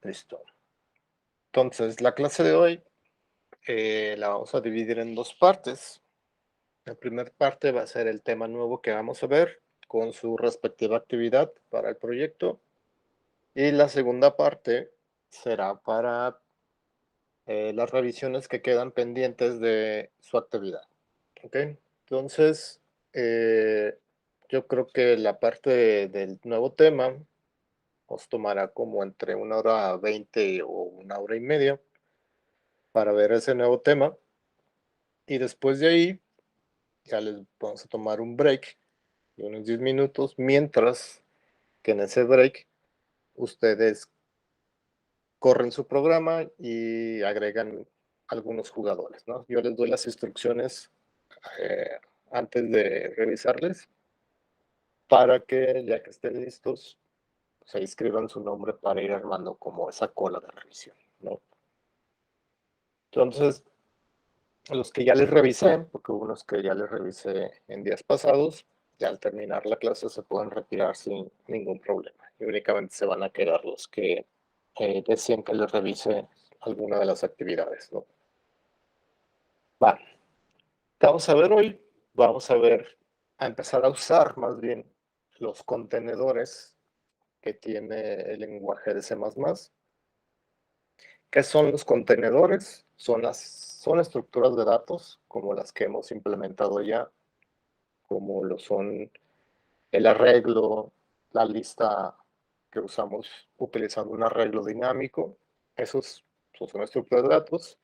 Listo. Entonces, la clase de hoy la vamos a dividir en dos partes. La primera parte va a ser el tema nuevo que vamos a ver con su respectiva actividad para el proyecto. Y la segunda parte será para las revisiones que quedan pendientes de su actividad. ¿Ok? Entonces, yo creo que la parte del nuevo tema os tomará como entre 1 hora 20 o 1 hora y media para ver ese nuevo tema. Y después de ahí, ya les vamos a tomar un break de unos 10 minutos, mientras que en ese break ustedes corren su programa y agregan algunos jugadores, ¿no? Yo les doy las instrucciones eh, antes de revisarles para que ya que estén listos, se inscriban su nombre para ir armando como esa cola de revisión, ¿no? Entonces, los que ya les revisé, porque hubo unos que ya les revisé en días pasados, ya al terminar la clase se pueden retirar sin ningún problema. Y únicamente se van a quedar los que deseen que les revise alguna de las actividades, ¿no? Va. ¿Qué vamos a ver hoy? Vamos a empezar a usar más bien los contenedores que tiene el lenguaje de C++. ¿Qué son los contenedores? Son estructuras de datos como las que hemos implementado ya, como lo son el arreglo, la lista que usamos utilizando un arreglo dinámico. Esos son estructuras de datos.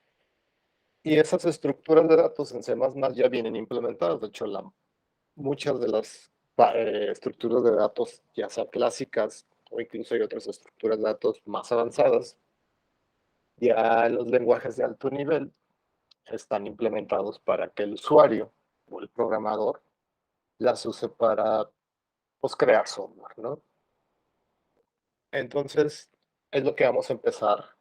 Y esas estructuras de datos en C++ ya vienen implementadas. De hecho, muchas de las estructuras de datos, ya sea clásicas o incluso hay otras estructuras de datos más avanzadas, ya en los lenguajes de alto nivel están implementados para que el usuario o el programador las use para pues, crear software, ¿no? Entonces, es lo que vamos a empezar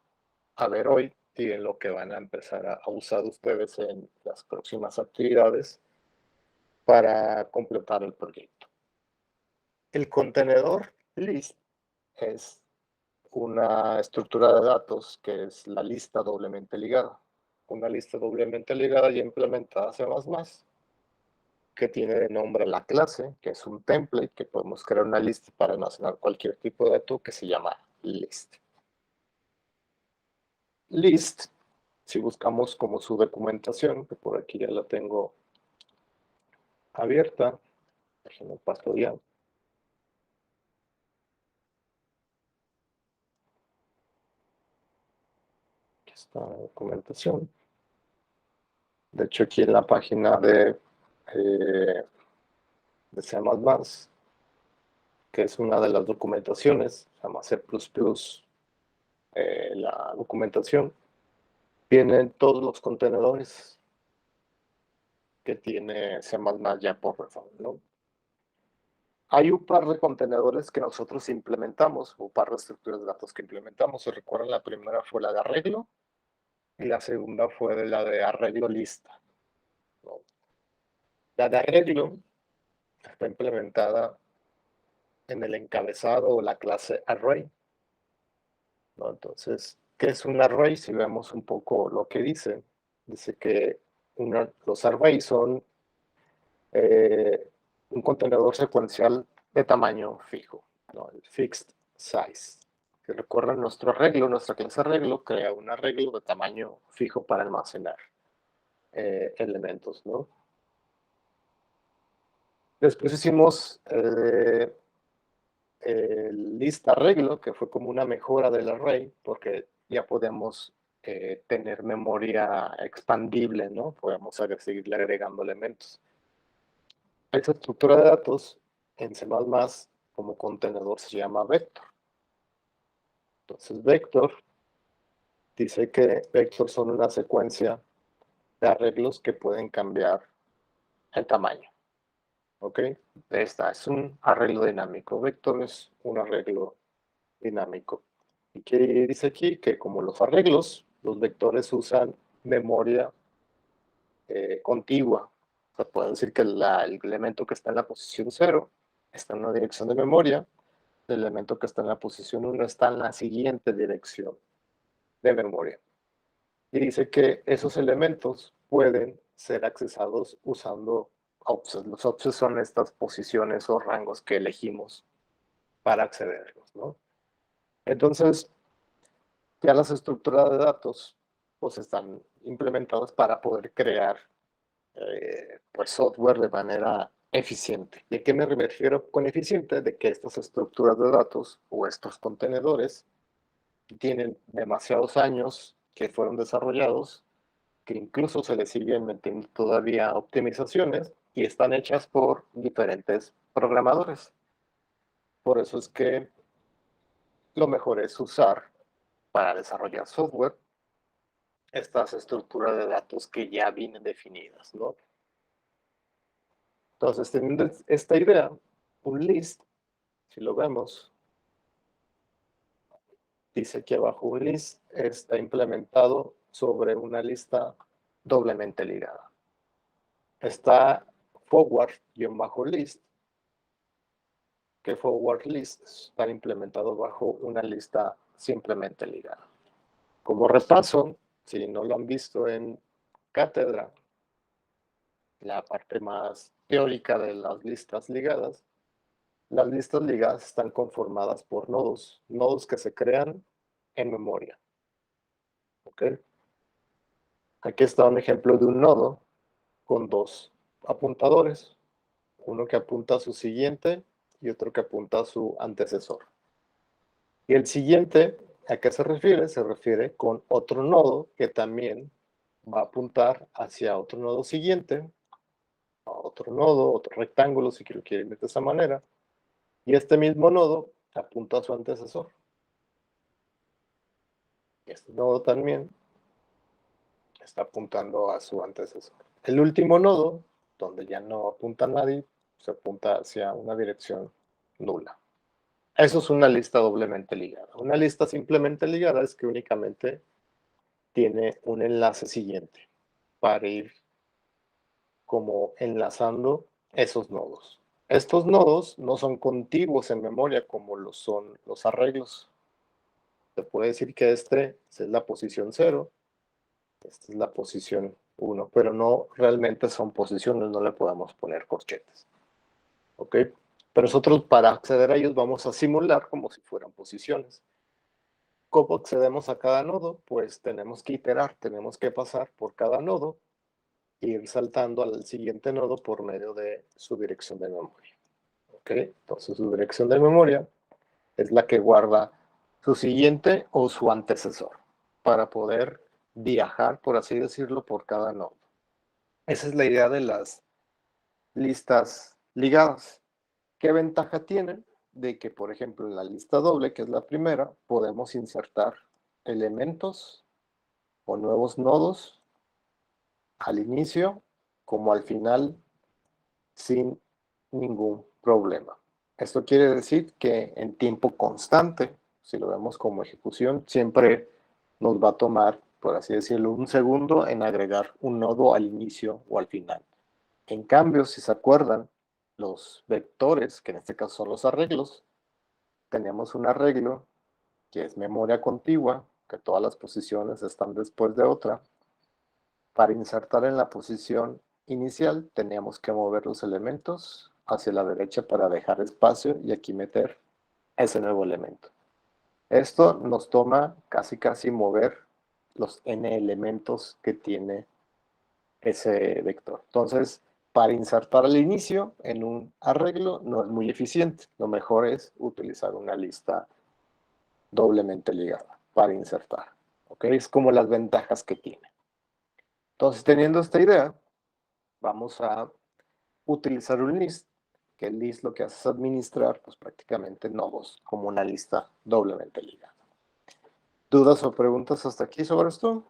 a ver hoy y en lo que van a empezar a usar ustedes en las próximas actividades para completar el proyecto. El contenedor list es una estructura de datos que es la lista doblemente ligada. Una lista doblemente ligada ya implementada C++, que tiene de nombre la clase, que es un template que podemos crear una lista para almacenar cualquier tipo de dato que se llama list. List, si buscamos como su documentación, que por aquí ya la tengo abierta, déjenme paso ya. Aquí está la documentación. De hecho, aquí en la página de C++, que es una de las documentaciones, se llama C++, la documentación, vienen todos los contenedores que tiene C++ ya por default, ¿no? Hay un par de contenedores que nosotros implementamos, un par de estructuras de datos que implementamos. ¿Se recuerdan? La primera fue la de arreglo y la segunda fue la de arreglo lista, ¿no? La de arreglo está implementada en el encabezado o la clase array, ¿no? Entonces, ¿qué es un array? Si vemos un poco lo que dice que los arrays son un contenedor secuencial de tamaño fijo, ¿no? El fixed size. Que recuerden nuestro arreglo, nuestra clase arreglo crea un arreglo de tamaño fijo para almacenar elementos, ¿no? Después hicimos el list arreglo, que fue como una mejora del array, porque ya podemos tener memoria expandible, ¿no? Podemos seguirle agregando elementos. Esa estructura de datos en C++ como contenedor se llama vector. Entonces, vector dice que vector son una secuencia de arreglos que pueden cambiar el tamaño. ¿Ok? Esta es un arreglo dinámico. Vector es un arreglo dinámico. ¿Y qué dice aquí? Que como los arreglos, los vectores usan memoria contigua. O sea, puedo decir que el elemento que está en la posición 0 está en una dirección de memoria el elemento que está en la posición 1 está en la siguiente dirección de memoria. Y dice que esos elementos pueden ser accesados usando offsets. Los offsets son estas posiciones o rangos que elegimos para accederlos, ¿no? Entonces, ya las estructuras de datos pues están implementadas para poder crear pues software de manera eficiente. ¿Y a qué me refiero con eficiente? De que estas estructuras de datos o estos contenedores tienen demasiados años que fueron desarrollados, que incluso se les siguen metiendo todavía optimizaciones y están hechas por diferentes programadores. Por eso es que lo mejor es usar para desarrollar software estas estructuras de datos que ya vienen definidas, ¿no? Entonces, teniendo esta idea, un list, si lo vemos, dice aquí abajo, un list está implementado sobre una lista doblemente ligada. Está forward-list, que forward list está implementado bajo una lista simplemente ligada. Como repaso, si no lo han visto en cátedra, la parte más teórica de las listas ligadas están conformadas por nodos que se crean en memoria. ¿Ok? Aquí está un ejemplo de un nodo con dos apuntadores, uno que apunta a su siguiente y otro que apunta a su antecesor. Y el siguiente, ¿a qué se refiere? Se refiere con otro nodo que también va a apuntar hacia otro nodo siguiente, a otro nodo, otro rectángulo, si lo quieren ver de esa manera. Y este mismo nodo apunta a su antecesor. Y este nodo también está apuntando a su antecesor. El último nodo, donde ya no apunta a nadie, se apunta hacia una dirección nula. Eso es una lista doblemente ligada. Una lista simplemente ligada es que únicamente tiene un enlace siguiente para ir como enlazando esos nodos. Estos nodos no son contiguos en memoria como lo son los arreglos. Se puede decir que este es la posición 0, esta es la posición 1, pero no realmente son posiciones, no le podemos poner corchetes. ¿Ok? Pero nosotros para acceder a ellos vamos a simular como si fueran posiciones. ¿Cómo accedemos a cada nodo? Pues tenemos que iterar, tenemos que pasar por cada nodo e ir saltando al siguiente nodo por medio de su dirección de memoria. ¿Ok? Entonces su dirección de memoria es la que guarda su siguiente o su antecesor para poder viajar, por así decirlo, por cada nodo. Esa es la idea de las listas ligadas. ¿Qué ventaja tienen? De que, por ejemplo, en la lista doble, que es la primera, podemos insertar elementos o nuevos nodos al inicio como al final sin ningún problema. Esto quiere decir que en tiempo constante, si lo vemos como ejecución, siempre nos va a tomar, por así decirlo, un segundo en agregar un nodo al inicio o al final. En cambio, si se acuerdan, los vectores, que en este caso son los arreglos, tenemos un arreglo que es memoria contigua, que todas las posiciones están después de otra. Para insertar en la posición inicial, teníamos que mover los elementos hacia la derecha para dejar espacio y aquí meter ese nuevo elemento. Esto nos toma casi mover los n elementos que tiene ese vector. Entonces, para insertar al inicio en un arreglo no es muy eficiente. Lo mejor es utilizar una lista doblemente ligada para insertar. ¿Ok? Es como las ventajas que tiene. Entonces, teniendo esta idea, vamos a utilizar un list, que el list lo que hace es administrar pues, prácticamente nodos como una lista doblemente ligada. ¿Dudas o preguntas hasta aquí sobre esto?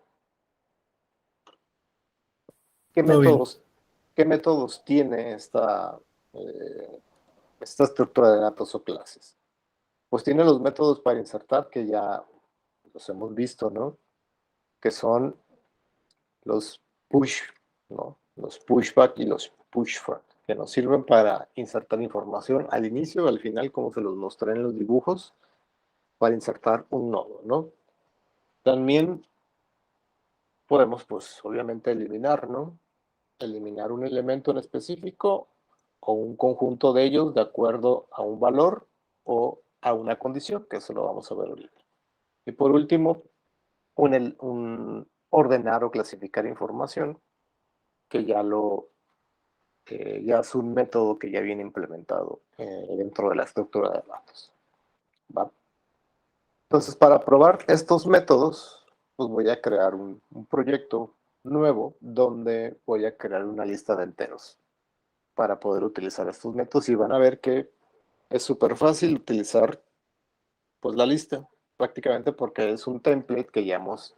¿Qué Todo bien. métodos, qué métodos tiene esta estructura de datos o clases? Pues tiene los métodos para insertar que ya los hemos visto, ¿no? Que son los push, ¿no? Los pushback y los pushFront. que nos sirven para insertar información al inicio, al final, como se los mostré en los dibujos, para insertar un nodo, ¿no? También podemos, pues, obviamente eliminar, ¿no? Eliminar un elemento en específico o un conjunto de ellos de acuerdo a un valor o a una condición, que eso lo vamos a ver ahorita. Y por último, un ordenar o clasificar información, que ya es un método que ya viene implementado dentro de la estructura de datos. ¿Va? Entonces, para probar estos métodos, pues voy a crear un proyecto nuevo donde voy a crear una lista de enteros para poder utilizar estos métodos y van a ver que es súper fácil utilizar pues la lista prácticamente porque es un template que ya hemos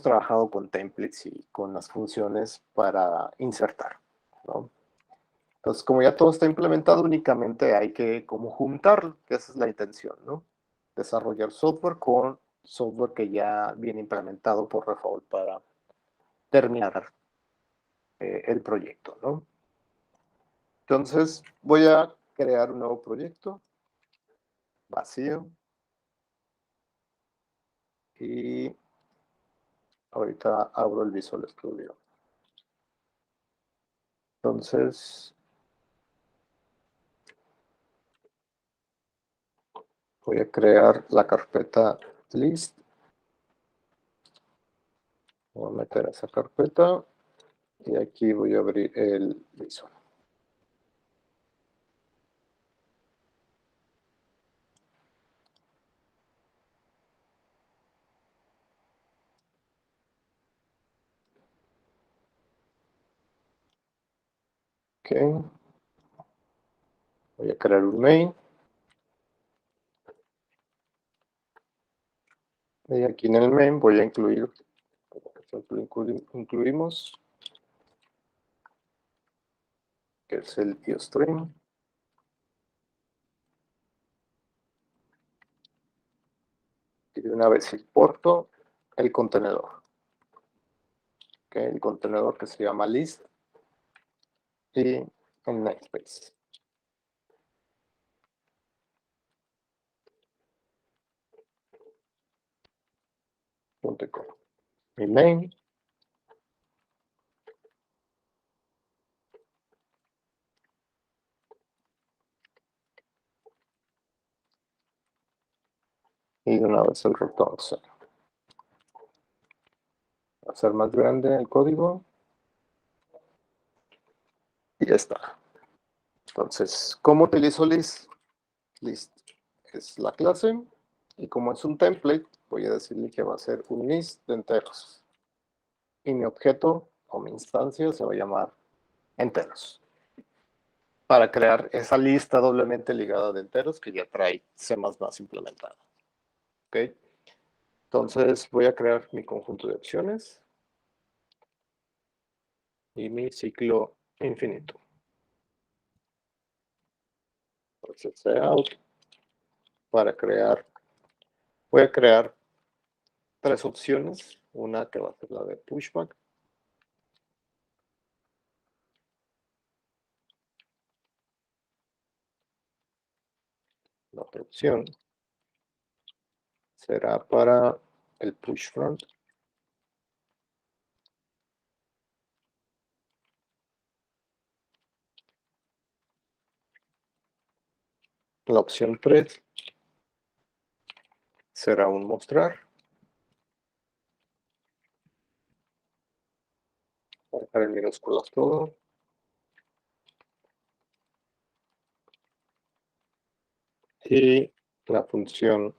trabajado con templates y con las funciones para insertar, ¿no? Entonces, como ya todo está implementado, únicamente hay que como juntarlo, que esa es la intención, ¿no? Desarrollar software con software que ya viene implementado por Refault para terminar el proyecto, ¿no? Entonces, voy a crear un nuevo proyecto vacío y ahorita abro el Visual Studio. Entonces, voy a crear la carpeta list. Voy a meter esa carpeta y aquí voy a abrir el Visual. Ok. Voy a crear un main. Y aquí en el main voy a incluir, por ejemplo, incluimos, que es el IOStream. Y de una vez importo el contenedor. Okay, el contenedor que se llama list y el namespace. .com. Mi main. Y de una vez el return 0. Va a ser más grande el código. Y ya está. Entonces, ¿cómo utilizo list? List es la clase. Y como es un template, voy a decirle que va a ser un list de enteros. Y mi objeto o mi instancia se va a llamar enteros. Para crear esa lista doblemente ligada de enteros que ya trae C++ implementada. ¿Ok? Entonces voy a crear mi conjunto de opciones y mi ciclo infinito. Entonces, out para crear, voy a crear tres opciones. Una que va a ser la de pushback. La otra opción será para el push front. La opción 3 será un mostrar. Voy a dejar en minúsculas todo. Y la función,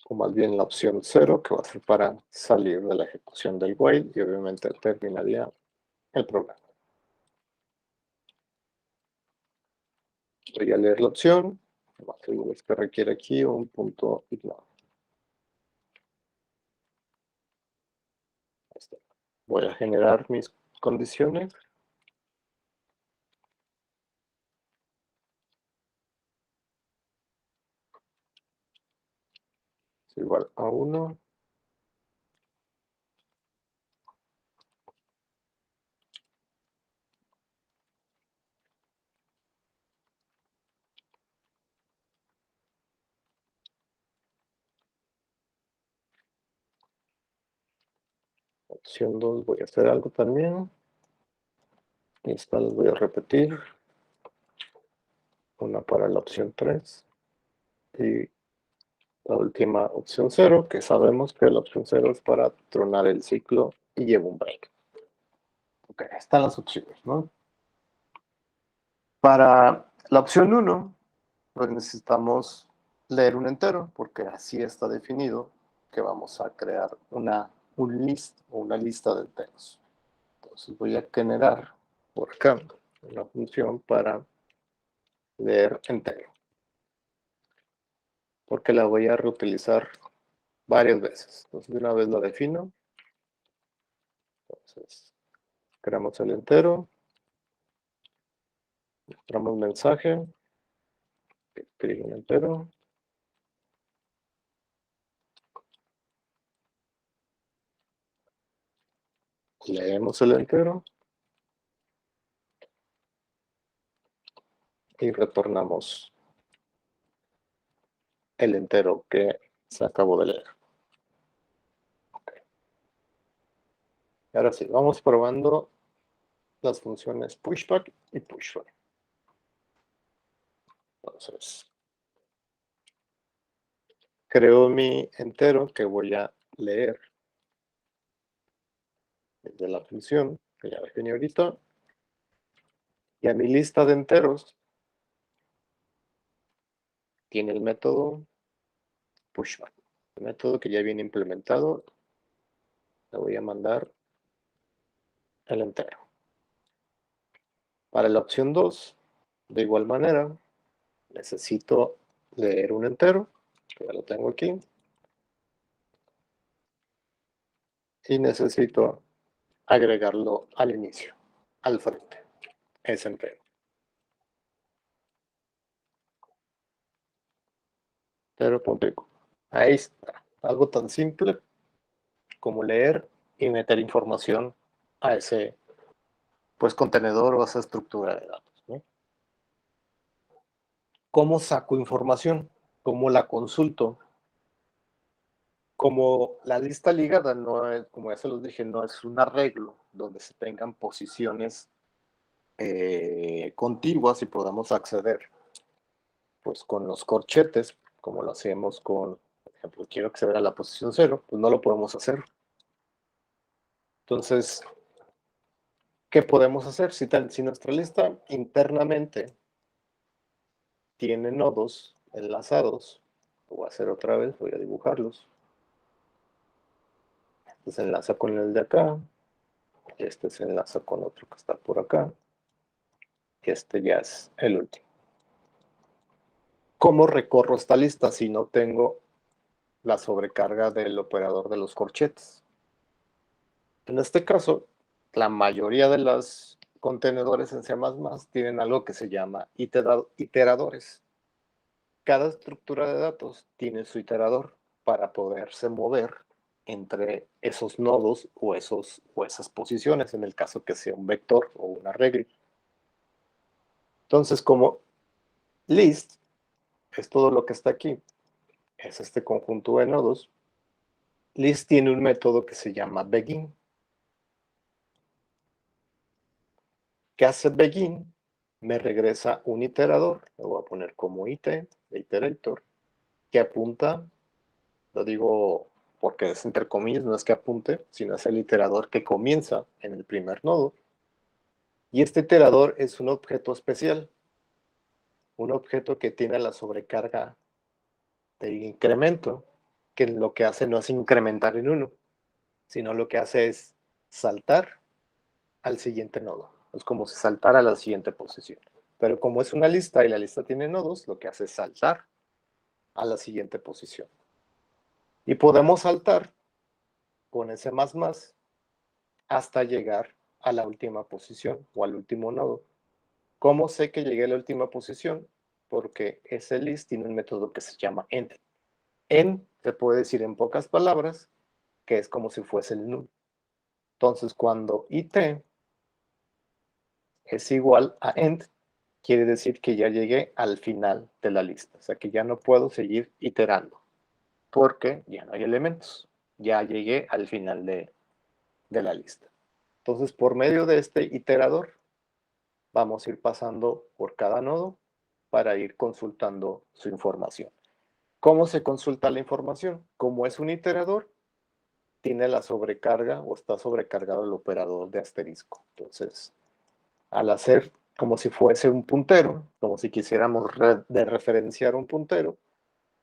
o más bien la opción 0, que va a ser para salir de la ejecución del while y obviamente terminaría el programa. Voy a leer la opción. Lo más seguro es que requiere aquí un punto ignore. Voy a generar mis condiciones. Es igual a 1. Opción 2 voy a hacer algo también. Y esta las voy a repetir. Una para la opción 3. Y la última opción 0, que sabemos que la opción 0 es para tronar el ciclo y lleva un break. Ok, están las opciones, ¿no? Para la opción 1, pues necesitamos leer un entero, porque así está definido que vamos a crear un list o una lista de enteros. Entonces voy a generar por acá una función para leer entero, porque la voy a reutilizar varias veces. Entonces de una vez la defino. Entonces creamos el entero, mostramos mensaje, escribo un entero, leemos el entero y retornamos el entero que se acabó de leer. Okay. Ahora sí, vamos probando las funciones pushback y pushback. Entonces, creo mi entero que voy a leer desde la función que ya definí ahorita, y a mi lista de enteros tiene el método pushback, el método que ya viene implementado. Le voy a mandar el entero. Para la opción 2, de igual manera, necesito leer un entero, que ya lo tengo aquí, y necesito agregarlo al inicio, al frente, ese entero. Entero punto. Ahí está, algo tan simple como leer y meter información a ese pues contenedor o esa estructura de datos, ¿no? ¿Cómo saco información? ¿Cómo la consulto? Como la lista ligada no es, como ya se los dije, no es un arreglo donde se tengan posiciones contiguas y podamos acceder pues con los corchetes, como lo hacemos con, por ejemplo, quiero acceder a la posición 0, pues no lo podemos hacer. Entonces, ¿qué podemos hacer? Si nuestra lista internamente tiene nodos enlazados, lo voy a hacer otra vez, voy a dibujarlos. Este se enlaza con el de acá, este se enlaza con otro que está por acá, y este ya es el último. ¿Cómo recorro esta lista si no tengo la sobrecarga del operador de los corchetes? En este caso, la mayoría de los contenedores en C++ tienen algo que se llama iteradores. Cada estructura de datos tiene su iterador para poderse mover entre esos nodos o esas posiciones, en el caso que sea un vector o una regla. Entonces, como list es todo lo que está aquí, es este conjunto de nodos, list tiene un método que se llama begin. ¿Qué hace begin? Me regresa un iterador, lo voy a poner como it, de iterator, que apunta, lo digo porque es entre comillas, no es que apunte, sino es el iterador que comienza en el primer nodo. Y este iterador es un objeto especial, un objeto que tiene la sobrecarga de incremento, que lo que hace no es incrementar en 1, sino lo que hace es saltar al siguiente nodo. Es como si saltara a la siguiente posición. Pero como es una lista y la lista tiene nodos, lo que hace es saltar a la siguiente posición. Y podemos saltar con ese más hasta llegar a la última posición o al último nodo. ¿Cómo sé que llegué a la última posición? Porque ese list tiene un método que se llama end. End se puede decir en pocas palabras que es como si fuese el null. Entonces, cuando it es igual a end, quiere decir que ya llegué al final de la lista. O sea que ya no puedo seguir iterando porque ya no hay elementos. Ya llegué al final de la lista. Entonces, por medio de este iterador, vamos a ir pasando por cada nodo para ir consultando su información. ¿Cómo se consulta la información? Como es un iterador, tiene la sobrecarga o está sobrecargado el operador de asterisco. Entonces, al hacer como si fuese un puntero, como si quisiéramos referenciar un puntero,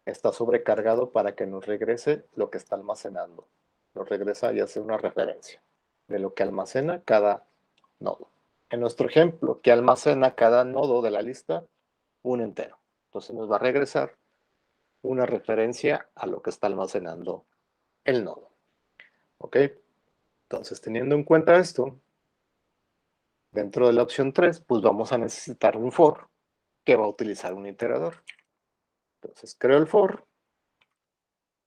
está sobrecargado para que nos regrese lo que está almacenando. Nos regresa y hace una referencia de lo que almacena cada nodo. En nuestro ejemplo, que almacena cada nodo de la lista un entero. Entonces nos va a regresar una referencia a lo que está almacenando el nodo. ¿Ok? Entonces, teniendo en cuenta esto, dentro de la opción 3, pues vamos a necesitar un for que va a utilizar un iterador. Entonces, creo el for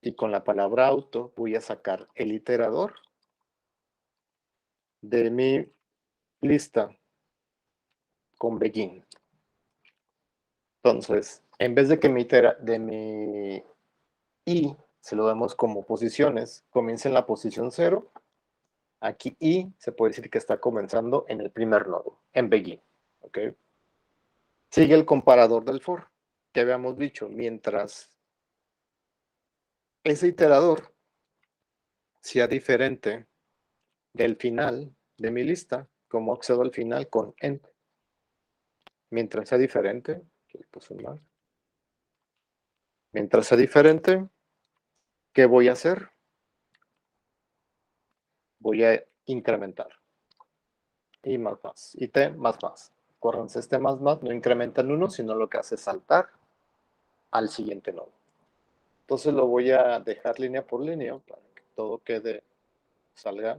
y con la palabra auto voy a sacar el iterador de mi lista con begin. Entonces, en vez de que de mi i, si lo vemos como posiciones, comience en la posición 0, aquí i se puede decir que está comenzando en el primer nodo, en begin. ¿Ok? Sigue el comparador del for, que habíamos dicho, mientras ese iterador sea diferente del final de mi lista, como accedo al final con end. Mientras sea diferente, mientras sea diferente, ¿qué voy a hacer? Voy a incrementar. Y más. Y t más. Acuérdense, este más no incrementa en 1, sino lo que hace es saltar al siguiente nodo. Entonces lo voy a dejar línea por línea para que todo quede, salga.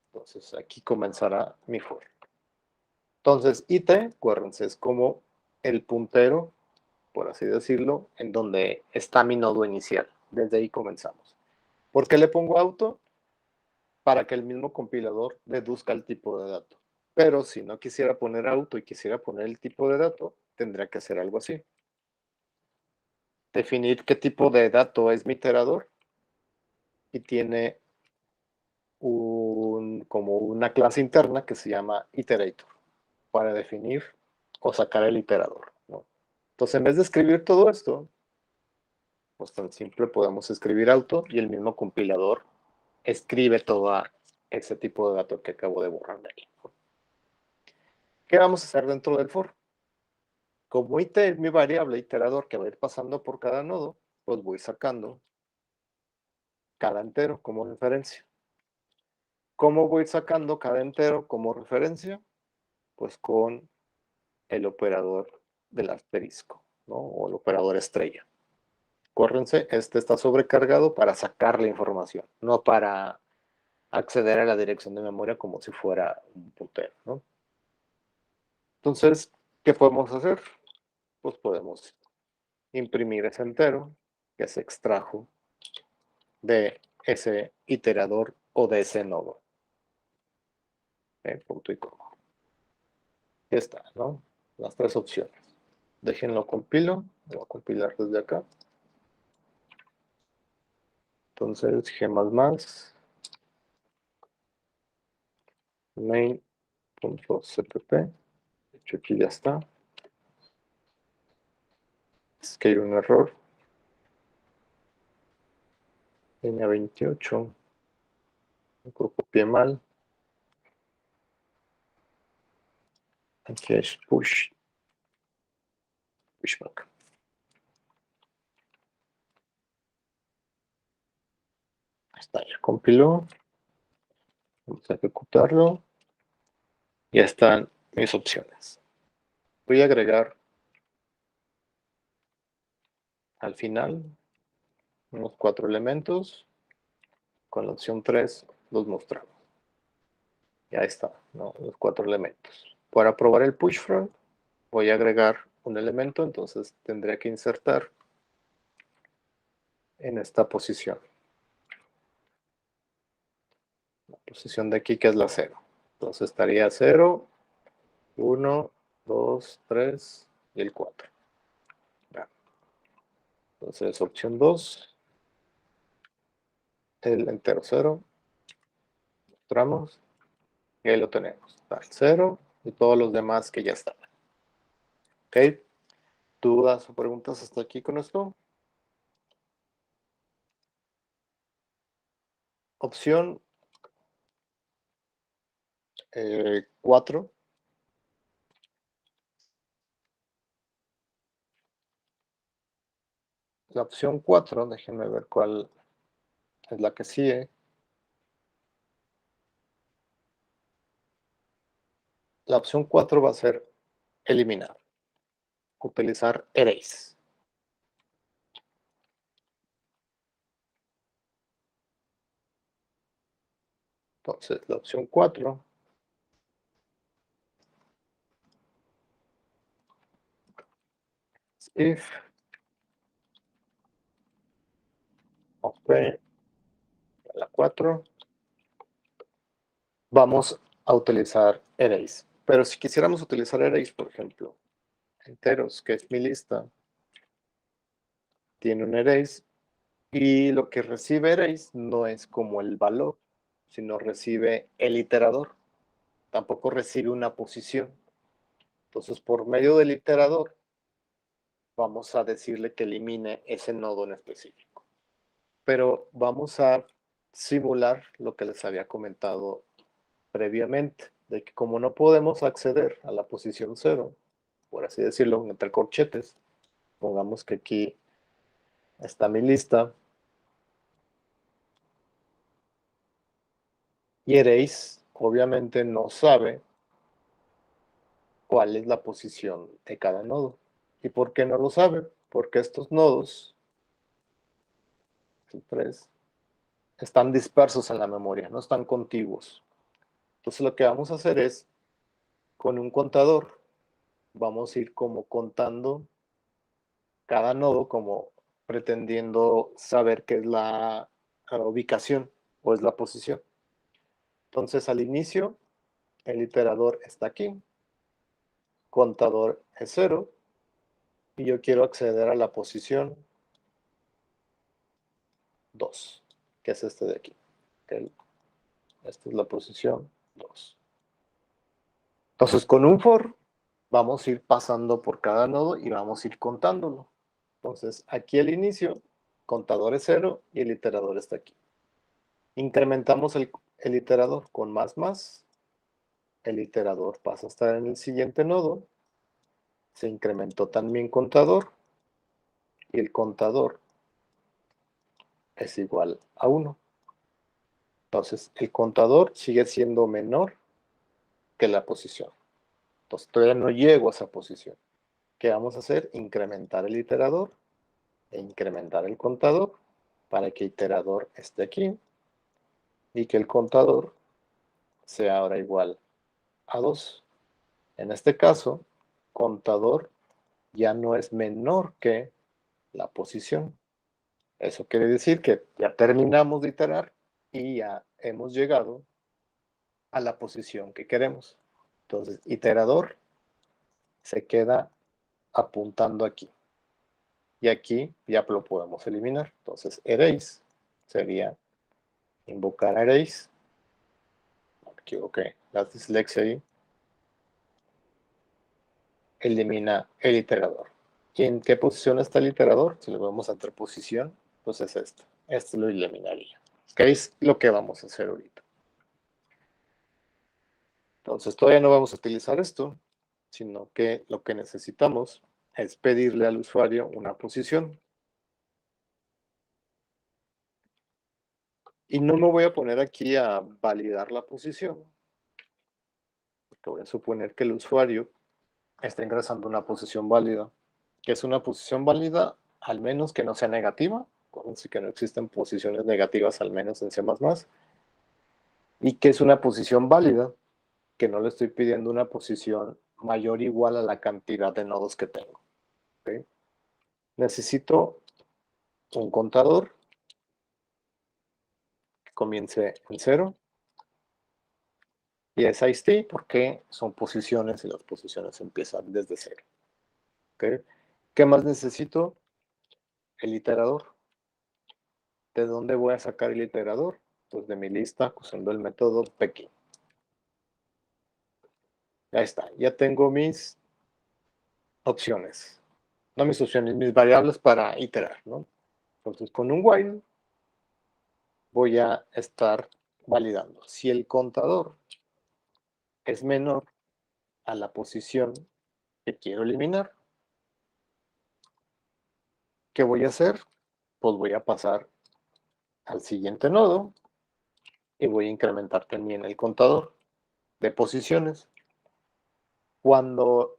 Entonces aquí comenzará mi for. Entonces it, acuérdense, es como el puntero, por así decirlo, en donde está mi nodo inicial. Desde ahí comenzamos. ¿Por qué le pongo auto? Para que el mismo compilador deduzca el tipo de dato. Pero si no quisiera poner auto y quisiera poner el tipo de dato, tendría que hacer algo así. Definir qué tipo de dato es mi iterador y tiene como una clase interna que se llama iterator para definir o sacar el iterador, ¿no? Entonces, en vez de escribir todo esto, pues tan simple podemos escribir auto y el mismo compilador escribe todo ese tipo de dato que acabo de borrar de ahí. ¿Qué vamos a hacer dentro del for? Como it es mi variable iterador que va a ir pasando por cada nodo, pues voy sacando cada entero como referencia. ¿Cómo voy sacando cada entero como referencia? Pues con el operador del asterisco, ¿no? O el operador estrella. Acuérdense, este está sobrecargado para sacar la información, no para acceder a la dirección de memoria como si fuera un puntero, ¿no? Entonces, ¿qué podemos hacer? Pues podemos imprimir ese entero que se extrajo de ese iterador o de ese nodo. Punto y coma. Ya está, ¿no? Las tres opciones. Déjenlo compilo. Voy a compilar desde acá. Entonces, G++, main.cpp. De hecho, aquí ya está. Es que hay un error. Línea 28. Lo copié mal. Aquí es pushback. Está, ya compiló. Vamos a ejecutarlo. Ya están mis opciones. Voy a agregar al final unos 4 elementos. Con la opción 3 los mostramos. Ya está, ¿no? Los 4 elementos. Para probar el push front, voy a agregar un elemento, entonces tendré que insertar en esta posición. La posición de aquí que es la 0. Entonces estaría 0, 1, 2, 3 y el 4. Entonces opción 2, el entero 0. Entramos y ahí lo tenemos. Está el 0 y todos los demás que ya están. ¿Ok? ¿Dudas o preguntas hasta aquí con esto? Opción 4. La opción 4, déjenme ver cuál es la que sigue. La opción 4 va a ser eliminar. Utilizar erase. Entonces, la opción 4 es if open la 4 vamos a utilizar erase. Pero si quisiéramos utilizar erase, por ejemplo, enteros, que es mi lista, tiene un erase y lo que recibe erase no es como el valor, sino recibe el iterador. Tampoco recibe una posición. Entonces, por medio del iterador, vamos a decirle que elimine ese nodo en específico. Pero vamos a simular lo que les había comentado previamente, de que como no podemos acceder a la posición 0, por así decirlo, entre corchetes, pongamos que aquí está mi lista, y erase obviamente no sabe cuál es la posición de cada nodo. ¿Y por qué no lo sabe? Porque estos nodos, el 3, están dispersos en la memoria, no están contiguos. Entonces lo que vamos a hacer es, con un contador, vamos a ir como contando cada nodo, como pretendiendo saber qué es la ubicación o es la posición. Entonces al inicio, el iterador está aquí, contador es 0, y yo quiero acceder a la posición 2, que es este de aquí. Esta es la posición 2. Entonces, con un for, vamos a ir pasando por cada nodo y vamos a ir contándolo. Entonces, aquí al inicio, contador es 0 y el iterador está aquí. Incrementamos el iterador con más. El iterador pasa a estar en el siguiente nodo. Se incrementó también contador y el contador es igual a 1. Entonces, el contador sigue siendo menor que la posición. Entonces, todavía no llego a esa posición. ¿Qué vamos a hacer? Incrementar el iterador e incrementar el contador para que el iterador esté aquí y que el contador sea ahora igual a 2. En este caso, contador ya no es menor que la posición. Eso quiere decir que ya terminamos de iterar y ya hemos llegado a la posición que queremos. Entonces, iterador se queda apuntando aquí. Y aquí ya lo podemos eliminar. Entonces, erase sería invocar erase. Me equivoqué, la dislexia ahí. Elimina el iterador. ¿Y en qué posición está el iterador? Si lo vemos a otra posición, pues es esta. Este lo eliminaría. ¿Qué es lo que vamos a hacer ahorita? Entonces, todavía no vamos a utilizar esto, sino que lo que necesitamos es pedirle al usuario una posición. Y no me voy a poner aquí a validar la posición, porque voy a suponer que el usuario está ingresando una posición válida, que es una posición válida al menos que no sea negativa, así que no existen posiciones negativas al menos en C++, y que es una posición válida, que no le estoy pidiendo una posición mayor o igual a la cantidad de nodos que tengo. ¿Okay? Necesito un contador que comience en 0 y es IST porque son posiciones y las posiciones empiezan desde 0. ¿Okay? ¿Qué más necesito? El iterador. ¿De dónde voy a sacar el iterador? pues, de mi lista usando el método pecking. Ahí está, ya tengo mis opciones. No mis opciones, mis variables para iterar, ¿no? Entonces, con un while voy a estar validando. Si el contador es menor a la posición que quiero eliminar, ¿qué voy a hacer? Pues voy a pasar al siguiente nodo y voy a incrementar también el contador de posiciones. Cuando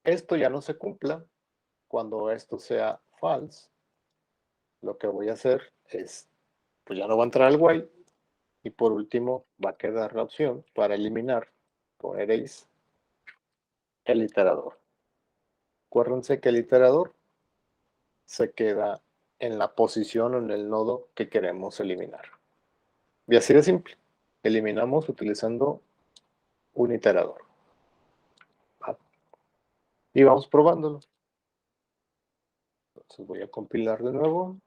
esto ya no se cumpla, cuando esto sea false, lo que voy a hacer es, pues ya no va a entrar al while, y por último va a quedar la opción para eliminar, poneréis el iterador. Acuérdense que el iterador se queda en la posición o en el nodo que queremos eliminar. Y así de simple. Eliminamos utilizando un iterador. Y vamos probándolo. Entonces voy a compilar de nuevo.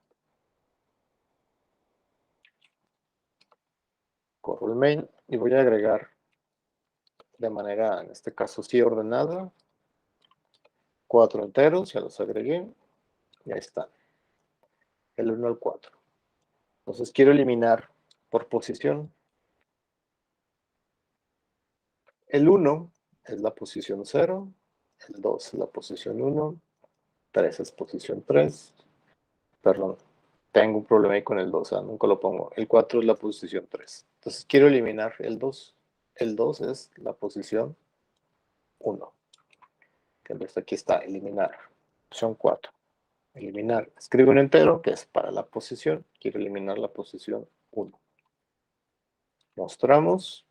Corro el main y voy a agregar de manera, en este caso sí ordenada, 4 enteros, ya los agregué. Y ahí están. El 1 al 4. Entonces quiero eliminar por posición. El 1 es la posición 0, el 2 es la posición 1, 3 es posición 3, perdón, tengo un problema ahí con el 2, nunca lo pongo. El 4 es la posición 3. Entonces quiero eliminar el 2. El 2 es la posición 1. Entonces aquí está, eliminar. Opción 4. Eliminar. Escribo un entero que es para la posición. Quiero eliminar la posición 1. Mostramos.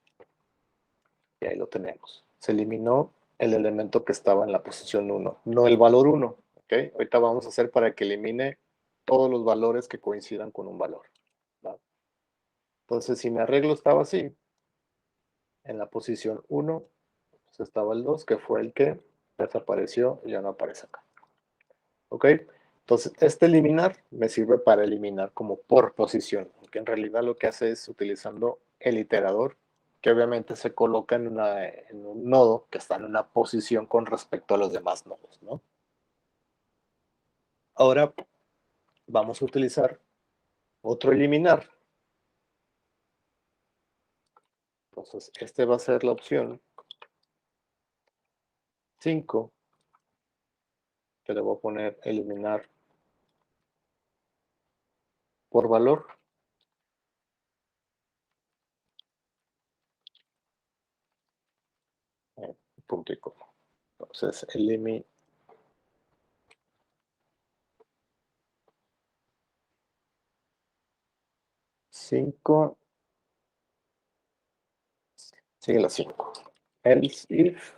Y ahí lo tenemos. Se eliminó el elemento que estaba en la posición 1, no el valor 1. ¿Okay? Ahorita vamos a hacer para que elimine todos los valores que coincidan con un valor. ¿Va? Entonces, si mi arreglo estaba así, en la posición 1, pues estaba el 2, que fue el que desapareció y ya no aparece acá. ¿Ok? Entonces, este eliminar me sirve para eliminar como por posición, porque en realidad lo que hace es utilizando el iterador, que obviamente se coloca en un nodo que está en una posición con respecto a los demás nodos, ¿no? Ahora vamos a utilizar otro eliminar. Entonces, este va a ser la opción 5, que le voy a poner eliminar por valor. Punto y coma. Entonces, eliminar 5, sigue la 5. Else if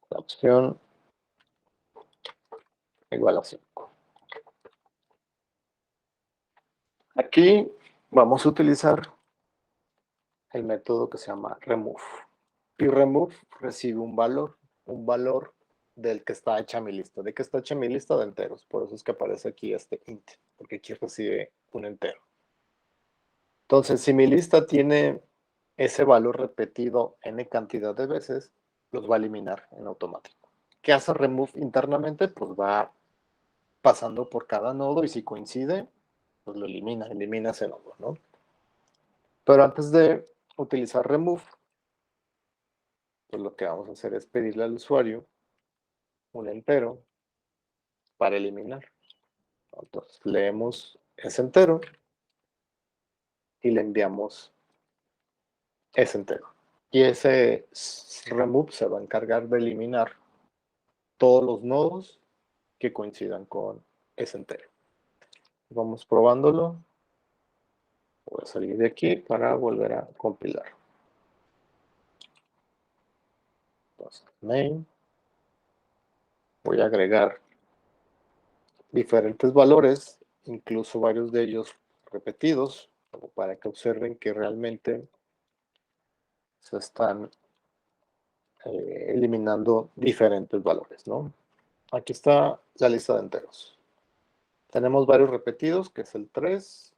la opción igual a 5. Aquí vamos a utilizar el método que se llama remove. Y remove recibe un valor del que está hecha mi lista. ¿De qué está hecha mi lista? De enteros. Por eso es que aparece aquí este int, porque aquí recibe un entero. Entonces, si mi lista tiene ese valor repetido n cantidad de veces, los va a eliminar en automático. ¿Qué hace remove internamente? Pues va pasando por cada nodo y si coincide, pues lo elimina ese nodo, ¿no? Pero antes de utilizar remove, pues lo que vamos a hacer es pedirle al usuario un entero para eliminar. Entonces leemos ese entero y le enviamos ese entero. Y ese remove se va a encargar de eliminar todos los nodos que coincidan con ese entero. Vamos probándolo. Voy a salir de aquí para volver a compilar. Entonces, main. Voy a agregar diferentes valores, incluso varios de ellos repetidos, para que observen que realmente se están eliminando diferentes valores, ¿no? Aquí está la lista de enteros. Tenemos varios repetidos, que es el 3,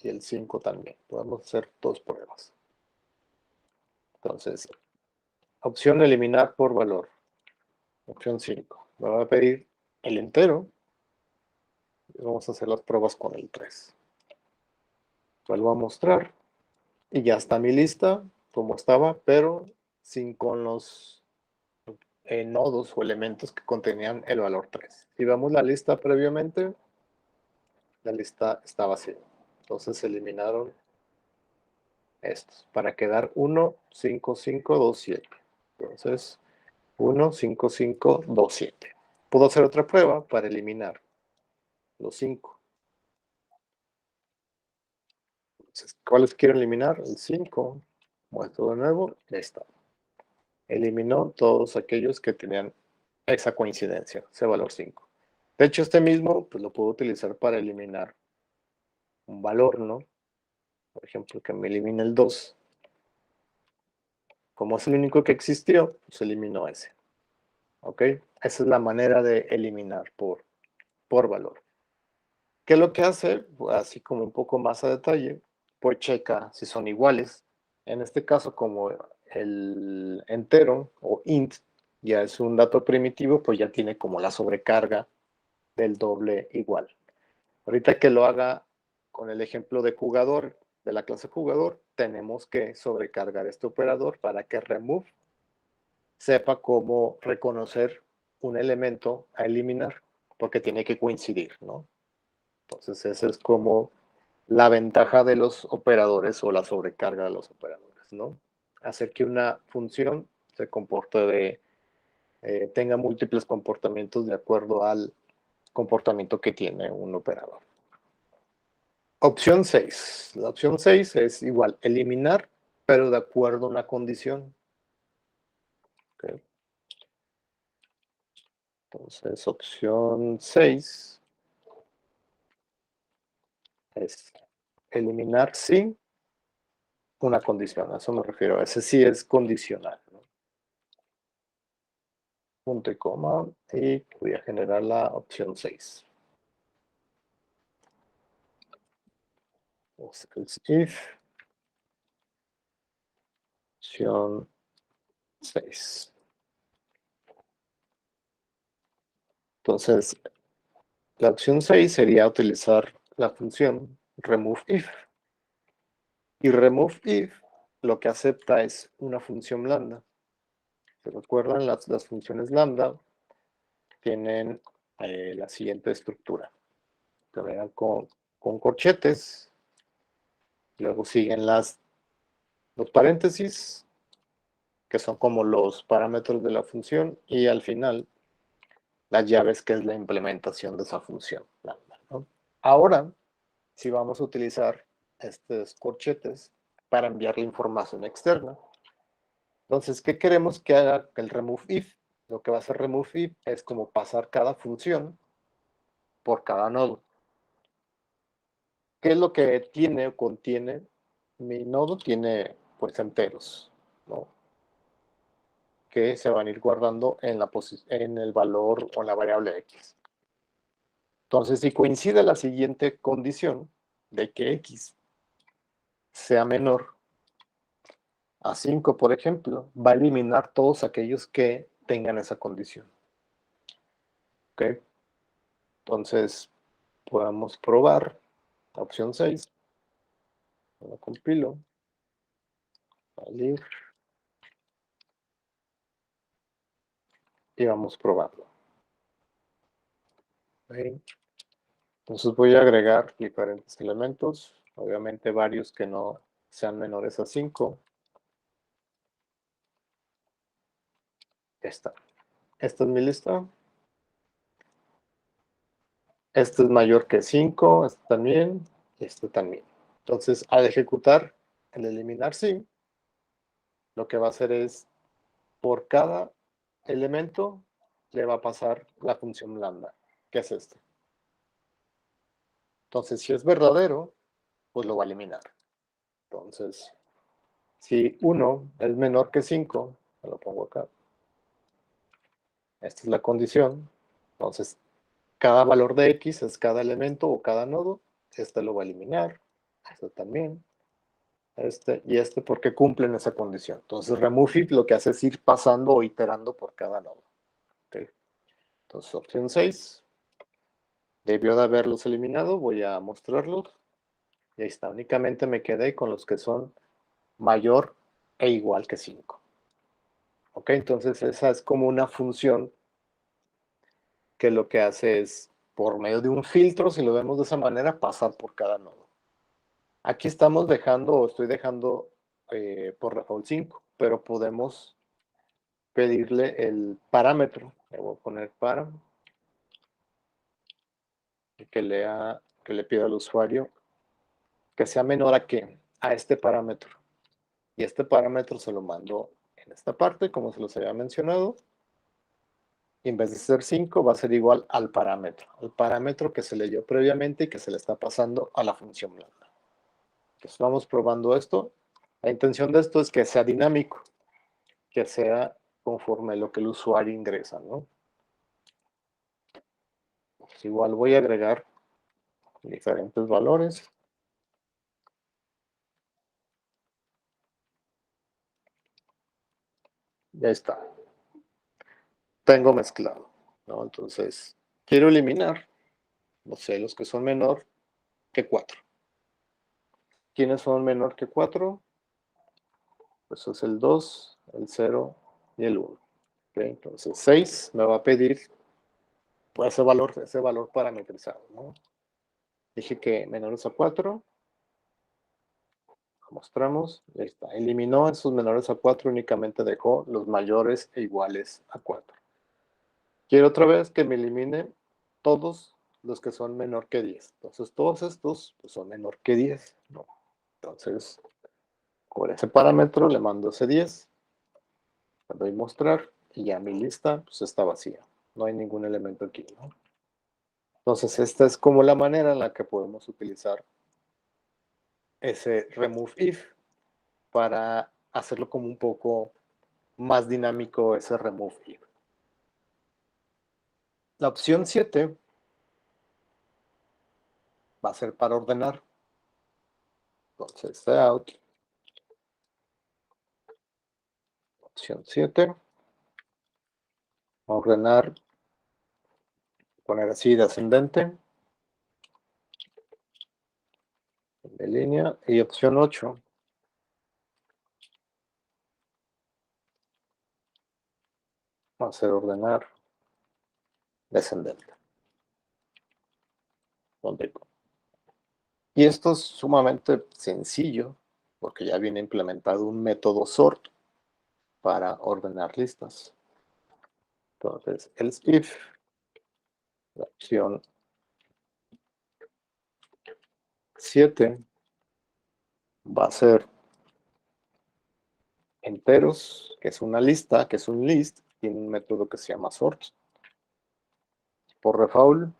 y el 5 también. Podemos hacer dos pruebas. Entonces, opción eliminar por valor. Opción 5. Me va a pedir el entero. Y vamos a hacer las pruebas con el 3. Vuelvo a mostrar. Y ya está mi lista, como estaba, pero sin con los nodos o elementos que contenían el valor 3. Si vemos la lista previamente, la lista está vacía. Entonces se eliminaron estos para quedar 1, 5, 5, 2, 7. Entonces, 1, 5, 5, 2, 7. Puedo hacer otra prueba para eliminar los 5. Entonces, ¿cuáles quiero eliminar? El 5. Muestro de nuevo. Ya está. Eliminó todos aquellos que tenían esa coincidencia, ese valor 5. De hecho, este mismo pues, lo puedo utilizar para eliminar un valor, ¿no? Por ejemplo, que me elimine el 2. Como es el único que existió, pues elimino ese. ¿Ok? Esa es la manera de eliminar por valor. ¿Qué es lo que hace? Pues, así como un poco más a detalle, pues checa si son iguales. En este caso, como el entero o int ya es un dato primitivo, pues ya tiene como la sobrecarga del doble igual. Ahorita que lo haga con el ejemplo de jugador, de la clase jugador, tenemos que sobrecargar este operador para que remove sepa cómo reconocer un elemento a eliminar, porque tiene que coincidir, ¿no? Entonces, esa es como la ventaja de los operadores o la sobrecarga de los operadores, ¿no? Hacer que una función se comporte tenga múltiples comportamientos de acuerdo al comportamiento que tiene un operador. Opción 6. La opción 6 es igual, eliminar, pero de acuerdo a una condición. Okay. Entonces, opción 6 es eliminar sin una condición. A eso me refiero. Ese sí es condicional, ¿no? Punto y coma. Y voy a generar la opción 6. If opción 6. Entonces, la opción 6 sería utilizar la función removeIf. Y removeIf lo que acepta es una función lambda. ¿Se recuerdan? Las funciones lambda tienen la siguiente estructura. Que vean con corchetes, luego siguen los paréntesis, que son como los parámetros de la función, y al final las llaves, que es la implementación de esa función lambda, ¿no? Ahora, si vamos a utilizar estos corchetes para enviar la información externa, entonces, ¿qué queremos que haga el removeIf? Lo que va a hacer removeIf es como pasar cada función por cada nodo. ¿Qué es lo que tiene o contiene? Mi nodo tiene pues enteros, ¿no? Que se van a ir guardando en el valor o en la variable x. Entonces, si coincide la siguiente condición de que x sea menor a 5, por ejemplo, va a eliminar todos aquellos que tengan esa condición. ¿Ok? Entonces, podemos probar la opción 6. Lo compilo. Salir. Y vamos probando. ¿Okay? Entonces voy a agregar diferentes elementos, obviamente varios que no sean menores a 5. Esta es mi lista. Este es mayor que 5, este también, este también. Entonces, al ejecutar el eliminar sí, lo que va a hacer es, por cada elemento, le va a pasar la función lambda, que es este. Entonces, si es verdadero, pues lo va a eliminar. Entonces, si 1 es menor que 5, me lo pongo acá. Esta es la condición. Entonces, cada valor de x es cada elemento o cada nodo. Este lo va a eliminar. Este también. Este y este porque cumplen esa condición. Entonces, remove if lo que hace es ir pasando o iterando por cada nodo. ¿Okay? Entonces, opción 6. Debió de haberlos eliminado. Voy a mostrarlos. Y ahí está. Únicamente me quedé con los que son mayor e igual que 5. ¿Ok? Entonces, esa es como una función que lo que hace es, por medio de un filtro, si lo vemos de esa manera, pasar por cada nodo. Aquí estamos dejando, o estoy dejando por default 5, pero podemos pedirle el parámetro. Le voy a poner para que le pida al usuario que sea menor a qué, a este parámetro. Y este parámetro se lo mando en esta parte, como se los había mencionado. Y en vez de ser 5, va a ser igual al parámetro que se leyó previamente y que se le está pasando a la función blanca. Entonces vamos probando esto. La intención de esto es que sea dinámico, que sea conforme lo que el usuario ingresa, ¿no? Pues igual voy a agregar diferentes valores. Ya está. Tengo mezclado, ¿no? Entonces, quiero eliminar, no sé, los que son menor que 4. ¿Quiénes son menor que 4? Pues es el 2, el 0 y el 1. ¿Okay? Entonces, 6 me va a pedir pues, ese valor parametrizado, ¿no? Dije que menores a 4. Mostramos, ahí está. Eliminó esos menores a 4, únicamente dejó los mayores e iguales a 4. Quiero otra vez que me elimine todos los que son menor que 10. Entonces, todos estos pues, son menor que 10. ¿No? Entonces, con ese parámetro le mando ese 10. Le doy mostrar y ya mi lista pues, está vacía. No hay ningún elemento aquí. ¿No? Entonces, esta es como la manera en la que podemos utilizar ese remove if para hacerlo como un poco más dinámico ese remove if. La opción 7 va a ser para ordenar. Entonces, out, opción 7, ordenar, poner así de ascendente, de línea, y opción 8 va a ser ordenar descendente. Y esto es sumamente sencillo porque ya viene implementado un método sort para ordenar listas. Entonces, else if, la opción 7 va a ser enteros, que es una lista, que es un list, tiene un método que se llama sort. Por default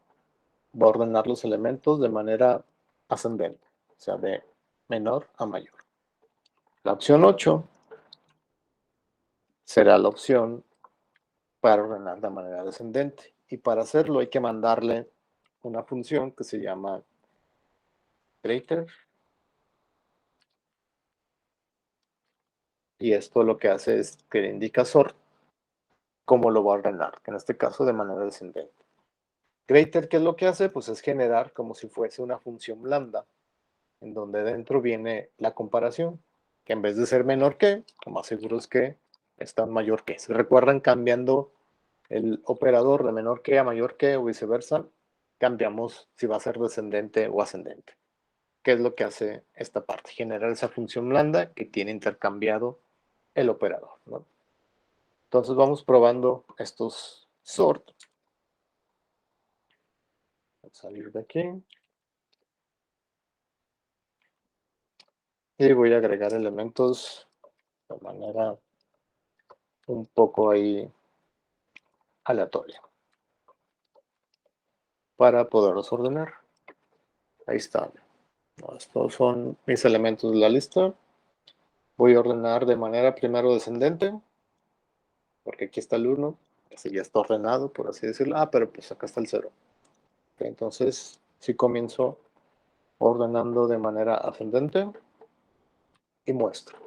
va a ordenar los elementos de manera ascendente, o sea, de menor a mayor. La opción 8 será la opción para ordenar de manera descendente. Y para hacerlo hay que mandarle una función que se llama greater. Y esto lo que hace es que le indica sort cómo lo va a ordenar, que en este caso de manera descendente. Greater, ¿qué es lo que hace? Pues es generar como si fuese una función lambda, en donde dentro viene la comparación, que en vez de ser menor que, lo más seguro es que está mayor que. Si recuerdan, cambiando el operador de menor que a mayor que o viceversa, cambiamos si va a ser descendente o ascendente. ¿Qué es lo que hace esta parte? Generar esa función lambda que tiene intercambiado el operador, ¿no? Entonces vamos probando estos sort. Voy a salir de aquí. Y voy a agregar elementos de manera un poco ahí aleatoria para poderlos ordenar. Ahí están. Estos son mis elementos de la lista. Voy a ordenar de manera primero descendente, porque aquí está el 1, así ya está ordenado, por así decirlo. Ah, pero pues acá está el 0. Okay, entonces, si comienzo ordenando de manera ascendente y muestro.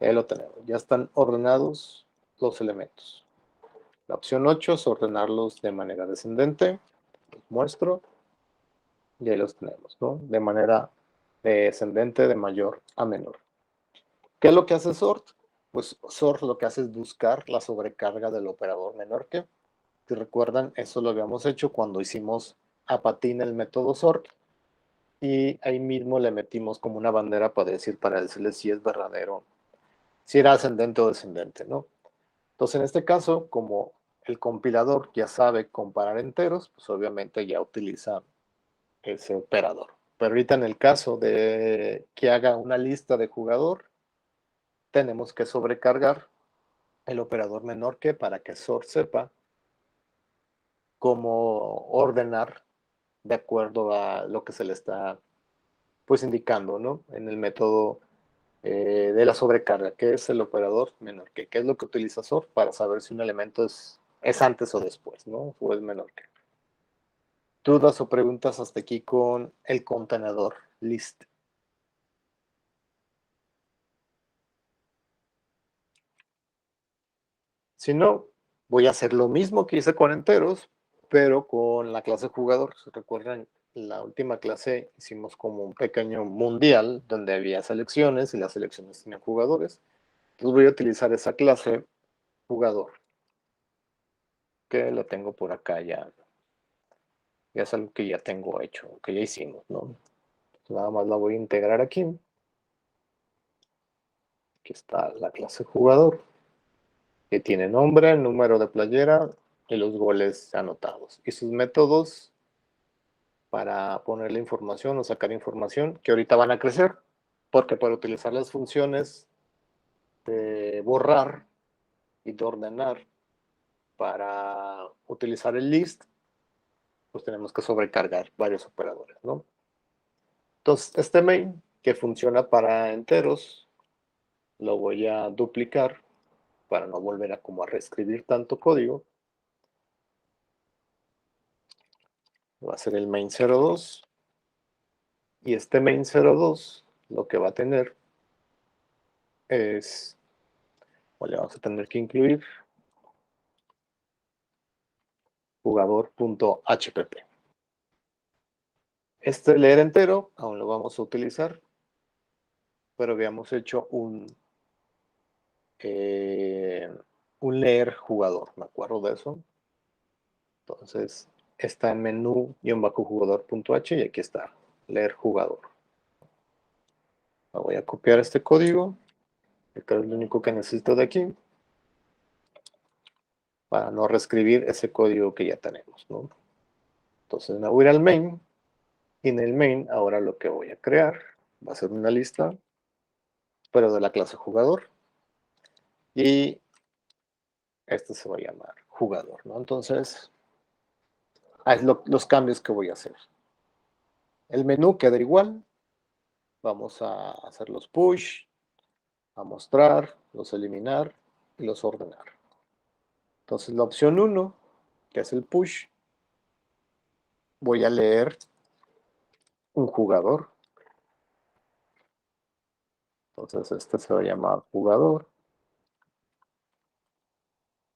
Ahí lo tenemos, ya están ordenados los elementos. La opción 8 es ordenarlos de manera descendente, los muestro y ahí los tenemos, ¿no? De manera descendente de mayor a menor. ¿Qué es lo que hace sort? Pues sort lo que hace es buscar la sobrecarga del operador menor que. Si recuerdan, eso lo habíamos hecho cuando hicimos a patín el método sort y ahí mismo le metimos como una bandera para decirle si es verdadero, si era ascendente o descendente, ¿no? Entonces, en este caso, como el compilador ya sabe comparar enteros, pues obviamente ya utiliza ese operador. Pero ahorita en el caso de que haga una lista de jugador, tenemos que sobrecargar el operador menor que para que sort sepa cómo ordenar de acuerdo a lo que se le está pues indicando, ¿no? En el método de la sobrecarga, que es el operador menor que es lo que utiliza sort para saber si un elemento es antes o después, ¿no? O es menor que. ¿Dudas o preguntas hasta aquí con el contenedor list? Si no, voy a hacer lo mismo que hice con enteros, pero con la clase jugador. ¿Se recuerdan? La última clase hicimos como un pequeño mundial donde había selecciones y las selecciones tenían jugadores. Entonces voy a utilizar esa clase jugador, que la tengo por acá ya. Ya es algo que ya tengo hecho, que ya hicimos, ¿no? Nada más la voy a integrar aquí. Aquí está la clase jugador, que tiene nombre, número de playera y los goles anotados. Y sus métodos para ponerle información o sacar información que ahorita van a crecer, porque para utilizar las funciones de borrar y de ordenar para utilizar el list, pues tenemos que sobrecargar varios operadores, ¿no? Entonces, este main que funciona para enteros, lo voy a duplicar para no volver a como a reescribir tanto código. Va a ser el main02 y este main02 lo que va a tener es, o le vamos a tener que incluir jugador.hpp. Este leer entero aún lo vamos a utilizar, pero habíamos hecho un leer jugador, me acuerdo de eso. Entonces está en menú-jugador.h y aquí está, leer jugador. Voy a copiar este código, que es lo único que necesito de aquí, para no reescribir ese código que ya tenemos, ¿no? Entonces me voy a ir al main, y en el main ahora lo que voy a crear va a ser una lista, pero de la clase jugador, y este se va a llamar jugador, ¿no? Entonces, es los cambios que voy a hacer. El menú queda igual, vamos a hacer los push, a mostrar, los eliminar y los ordenar. Entonces la opción 1, que es el push, voy a leer un jugador. Entonces este se va a llamar jugador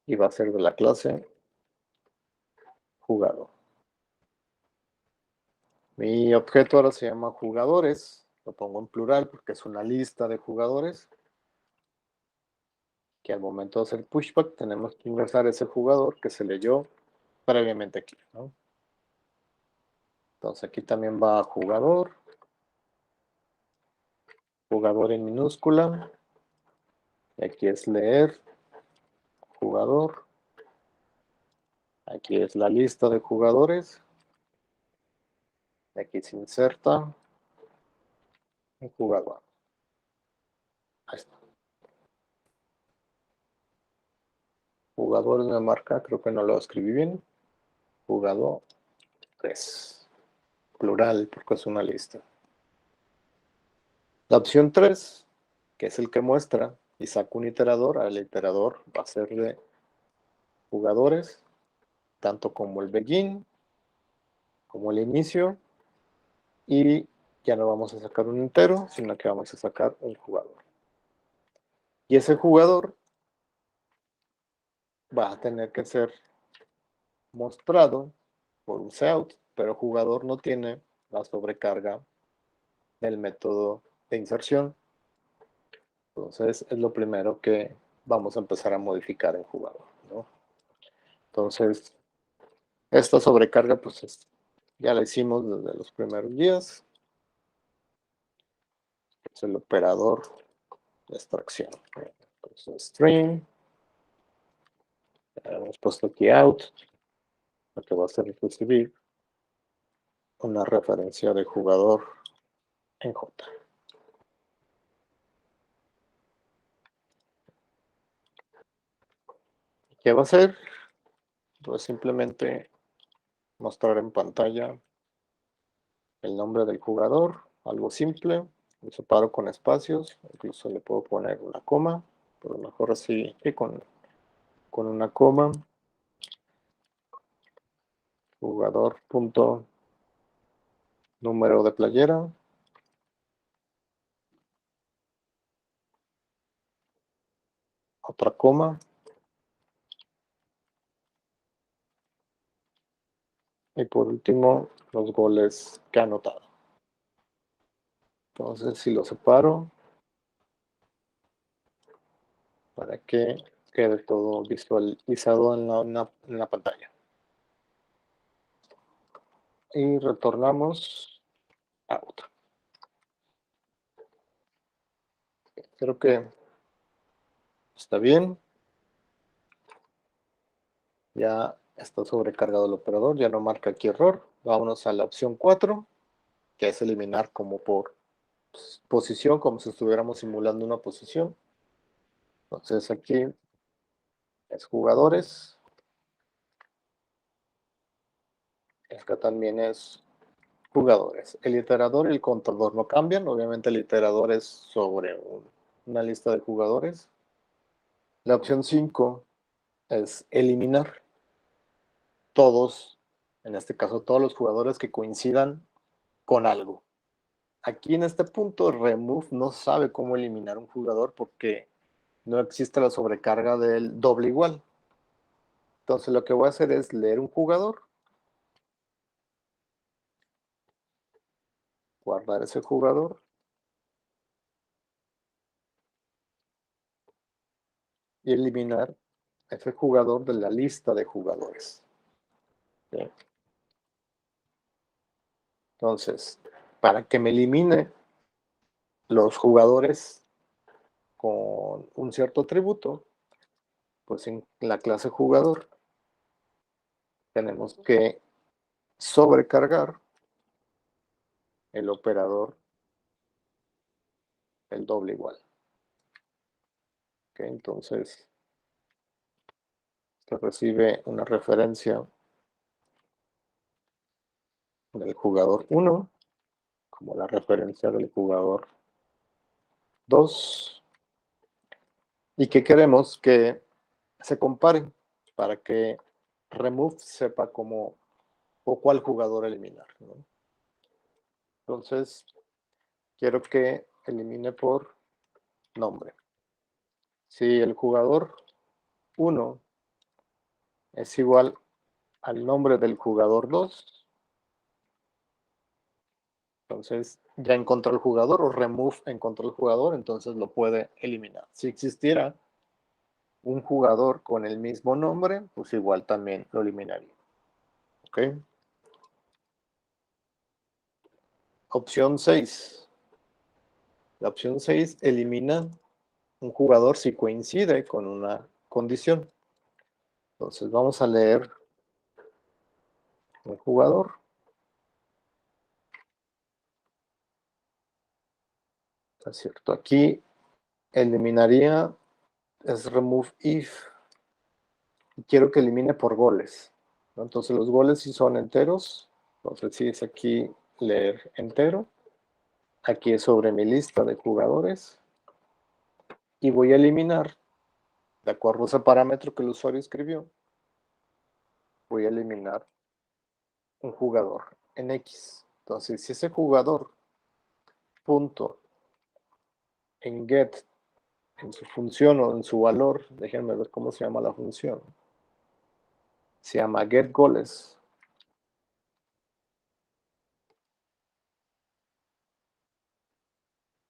y va a ser de la clase jugador. Mi objeto ahora se llama jugadores, lo pongo en plural porque es una lista de jugadores que al momento de hacer pushback tenemos que ingresar ese jugador que se leyó previamente aquí, ¿no? Entonces aquí también va jugador, jugador en minúscula, y aquí es leer, jugador, aquí es la lista de jugadores, y aquí se inserta un jugador. Ahí está. Jugador de una marca, creo que no lo escribí bien. Jugador 3, plural porque es una lista. La opción 3, que es el que muestra y saca un iterador, al iterador va a ser de jugadores, tanto como el begin, como el inicio y ya no vamos a sacar un entero, sino que vamos a sacar un jugador. Y ese jugador va a tener que ser mostrado por un seout, pero el jugador no tiene la sobrecarga del método de inserción. Entonces es lo primero que vamos a empezar a modificar en jugador, ¿no? Entonces, esta sobrecarga pues ya la hicimos desde los primeros días. Es el operador de extracción. Entonces, string, hemos puesto aquí out, lo que va a hacer es recibir una referencia de jugador en J. ¿Qué va a hacer? Pues simplemente mostrar en pantalla el nombre del jugador, algo simple, lo separo con espacios, incluso le puedo poner una coma, pero mejor así que con una coma, jugador punto número de playera, otra coma, y por último los goles que ha anotado. Entonces si lo separo para que quede todo visualizado en la pantalla. Y retornamos out. Creo que está bien. Ya está sobrecargado el operador, ya no marca aquí error. Vámonos a la opción 4, que es eliminar como por posición, como si estuviéramos simulando una posición. Entonces aquí es jugadores. Acá también es jugadores. El iterador y el contador no cambian. Obviamente el iterador es sobre una lista de jugadores. La opción 5 es eliminar todos, en este caso todos los jugadores que coincidan con algo. Aquí en este punto remove no sabe cómo eliminar un jugador porque no existe la sobrecarga del doble igual. Entonces lo que voy a hacer es leer un jugador, guardar ese jugador y eliminar ese jugador de la lista de jugadores. ¿Sí? Entonces, para que me elimine los jugadores con un cierto atributo, pues en la clase jugador tenemos que sobrecargar el operador el doble igual. ¿Okay? Entonces, se recibe una referencia del jugador 1 como la referencia del jugador 2 y que queremos que se comparen para que remove sepa cómo o cuál jugador eliminar, ¿no? Entonces, quiero que elimine por nombre. Si el jugador 1 es igual al nombre del jugador 2, entonces ya encontró el jugador o remove encontró el jugador, entonces lo puede eliminar. Si existiera un jugador con el mismo nombre, pues igual también lo eliminaría. ¿Ok? Opción 6. La opción 6 elimina un jugador si coincide con una condición. Entonces vamos a leer un jugador. Está cierto. Aquí eliminaría es remove if y quiero que elimine por goles, ¿no? Entonces los goles sí son enteros. Entonces sí es aquí leer entero. Aquí es sobre mi lista de jugadores. Y voy a eliminar, de acuerdo a ese parámetro que el usuario escribió, voy a eliminar un jugador en X. Entonces, si ese jugador punto en get, en su función o en su valor, déjenme ver cómo se llama la función. Se llama getGoles.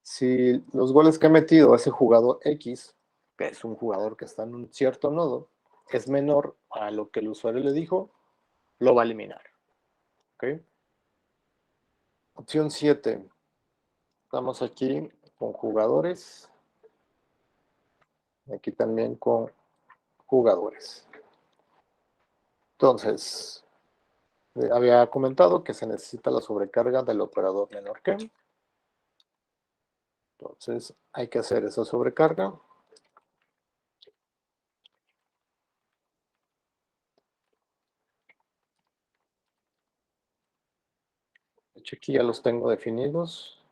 Si los goles que ha metido ese jugador X, que es un jugador que está en un cierto nodo, es menor a lo que el usuario le dijo, lo va a eliminar. ¿Okay? Opción 7. Estamos aquí con jugadores. Aquí también con jugadores. Entonces, había comentado que se necesita la sobrecarga del operador menor que. Entonces, hay que hacer esa sobrecarga. De hecho, aquí ya los tengo definidos.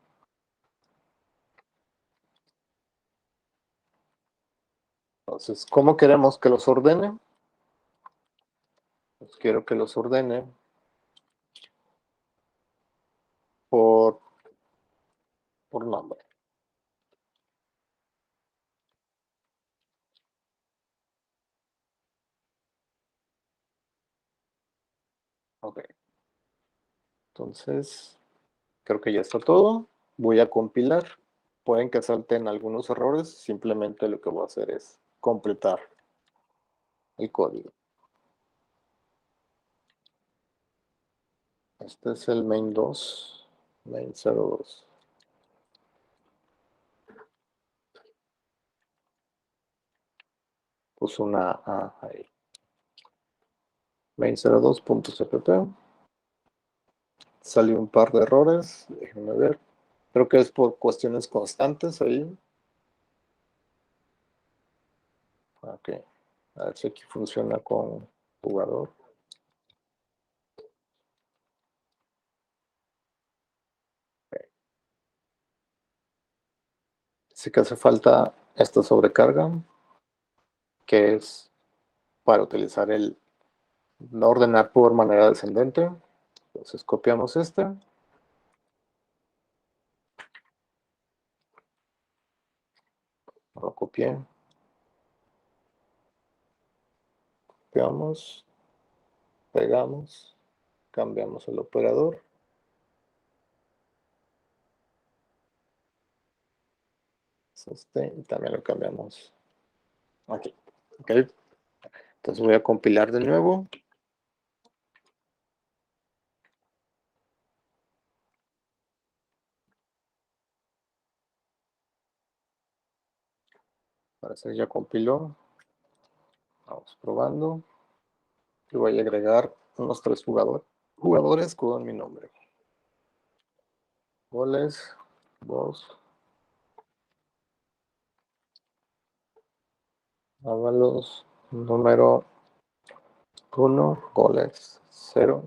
Entonces, ¿cómo queremos que los ordene? Pues quiero que los ordene por nombre. Ok. Entonces, creo que ya está todo. Voy a compilar. Pueden que salten algunos errores. Simplemente lo que voy a hacer es completar el código. Este es el main 2. Main 02. Puso una A ahí. Main 02.cpp. Salió un par de errores. Déjenme ver. Creo que es por cuestiones constantes ahí. Ok. A ver si aquí funciona con jugador. Okay. Sí que hace falta esta sobrecarga, que es para utilizar el no ordenar por manera descendente. Entonces copiamos este. Lo copié. Copiamos. Pegamos. Cambiamos el operador. Este, y también lo cambiamos aquí. Okay. Entonces voy a compilar de nuevo. Parece que ya compiló. Vamos probando. Y voy a agregar unos 3 jugadores con mi nombre. Goles, 2. Ábalos, número 1, goles 0.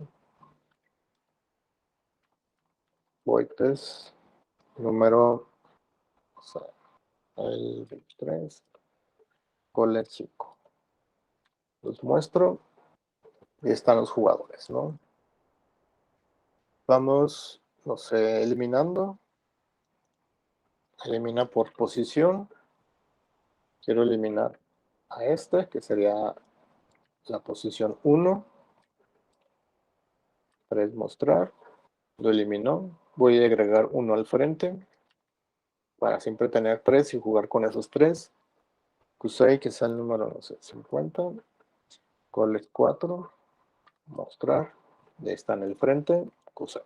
Boites, número, o sea, el 23, goles 5. Los muestro y están los jugadores, ¿no? Vamos, no sé, eliminando. Elimina por posición. Quiero eliminar a este, que sería la posición 1. 3, mostrar. Lo eliminó. Voy a agregar 1 al frente para siempre tener 3 y jugar con esos 3. Kusei, que es el número, no sé, 50. Goles 4. Mostrar. Ya está en el frente. Kusei.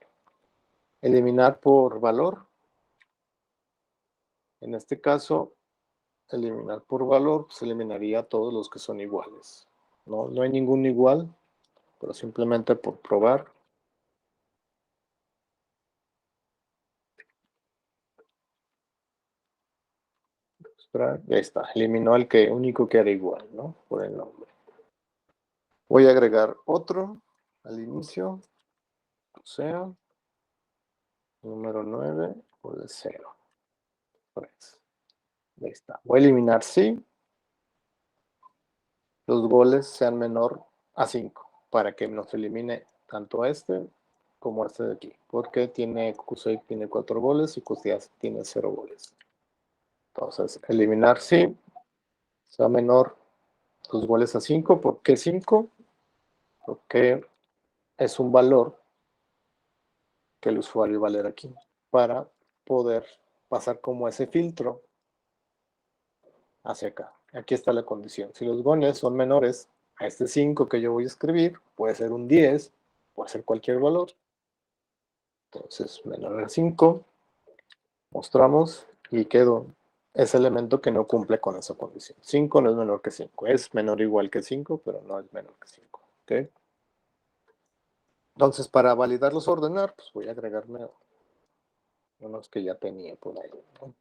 Eliminar por valor. En este caso, eliminar por valor, pues eliminaría todos los que son iguales. No hay ningún igual, pero simplemente por probar. Mostrar. Ya está. Eliminó el único que era igual, ¿no? Por el nombre. Voy a agregar otro al inicio. O sea, número 9 por el 0. Pues, ahí está. Voy a eliminar sí. Los goles sean menor a 5 para que nos elimine tanto a este como este de aquí, porque tiene Q6 tiene 4 goles y Q10 tiene 0 goles. Entonces, eliminar sí, sea menor los goles a 5. ¿Por qué 5? Porque es un valor que el usuario va a leer aquí para poder pasar como ese filtro hacia acá. Aquí está la condición. Si los goles son menores a este 5 que yo voy a escribir, puede ser un 10, puede ser cualquier valor. Entonces, menor a 5, mostramos y quedó ese elemento que no cumple con esa condición. 5 no es menor que 5. Es menor o igual que 5, pero no es menor que 5. ¿Okay? Entonces, para validarlos o ordenar, pues voy a agregarme unos que ya tenía por ahí, ¿no?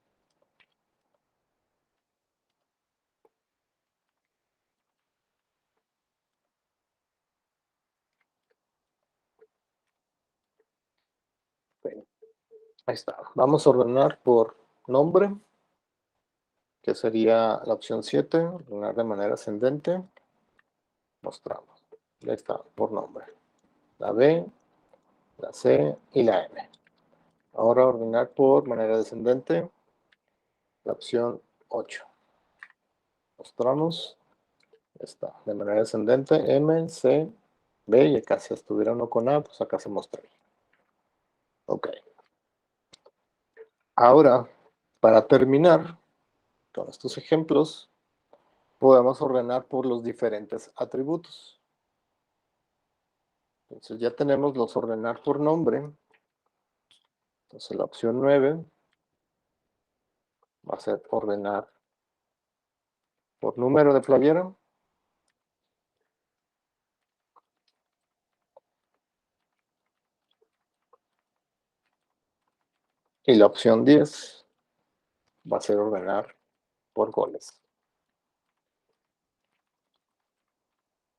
Okay. Ahí está. Vamos a ordenar por nombre, que sería la opción 7, ordenar de manera ascendente. Mostramos. Ahí está, por nombre. La B, la C y la M. Ahora ordenar por manera descendente, la opción 8. Mostramos. Está. De manera descendente, M, C, B, y acá si estuviera uno con A, pues acá se mostraría. Ok. Ahora, para terminar con estos ejemplos, podemos ordenar por los diferentes atributos. Entonces ya tenemos los ordenar por nombre. Entonces la opción 9 va a ser ordenar por número de playera. Y la opción 10 va a ser ordenar por goles.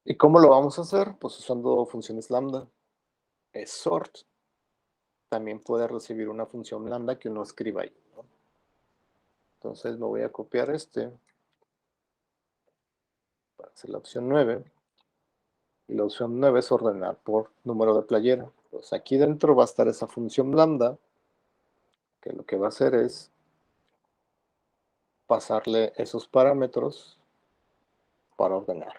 ¿Y cómo lo vamos a hacer? Pues usando funciones lambda. Es sort. También puede recibir una función lambda que uno escriba ahí, ¿no? Entonces me voy a copiar este para hacer la opción 9. Y la opción 9 es ordenar por número de playera. Entonces aquí dentro va a estar esa función lambda, que lo que va a hacer es pasarle esos parámetros para ordenar.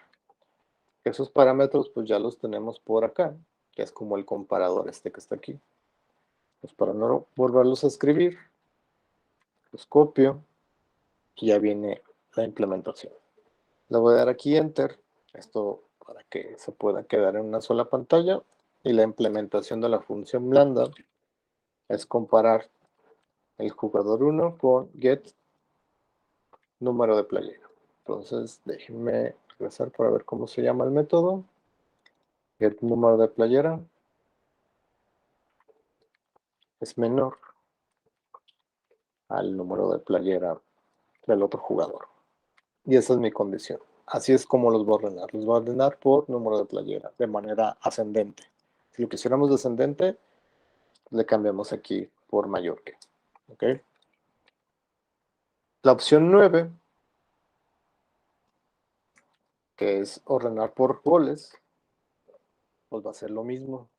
Esos parámetros pues ya los tenemos por acá, que es como el comparador este que está aquí. Pues para no volverlos a escribir, los copio y ya viene la implementación. Le voy a dar aquí Enter, esto para que se pueda quedar en una sola pantalla, y la implementación de la función lambda es comparar el jugador 1 con get número de playera. Entonces déjenme regresar para ver cómo se llama el método. Get número de playera es menor al número de playera del otro jugador. Y esa es mi condición. Así es como los voy a ordenar. Los voy a ordenar por número de playera, de manera ascendente. Si lo quisiéramos descendente, le cambiamos aquí por mayor que. ¿Okay? La opción 9, que es ordenar por goles, pues va a ser lo mismo.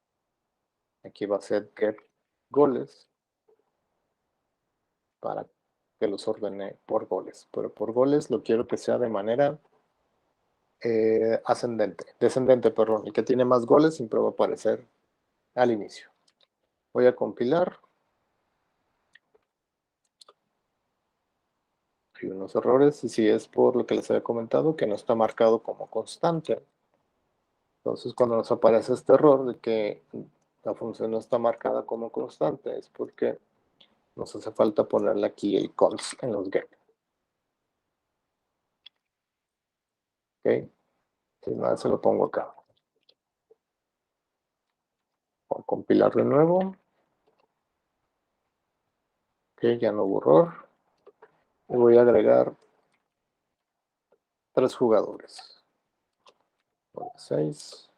Aquí va a ser get goles para que los ordene por goles. Pero por goles lo quiero que sea de manera descendente, perdón. El que tiene más goles siempre va a aparecer al inicio. Voy a compilar. Hay unos errores y si es por lo que les había comentado que no está marcado como constante. Entonces cuando nos aparece este error de que la función no está marcada como constante es porque nos hace falta ponerle aquí el const en los get. ¿Ok? Si nada, se lo pongo acá. Voy a compilar de nuevo. Ok, ya no hubo error. Y voy a agregar 3 jugadores. 6.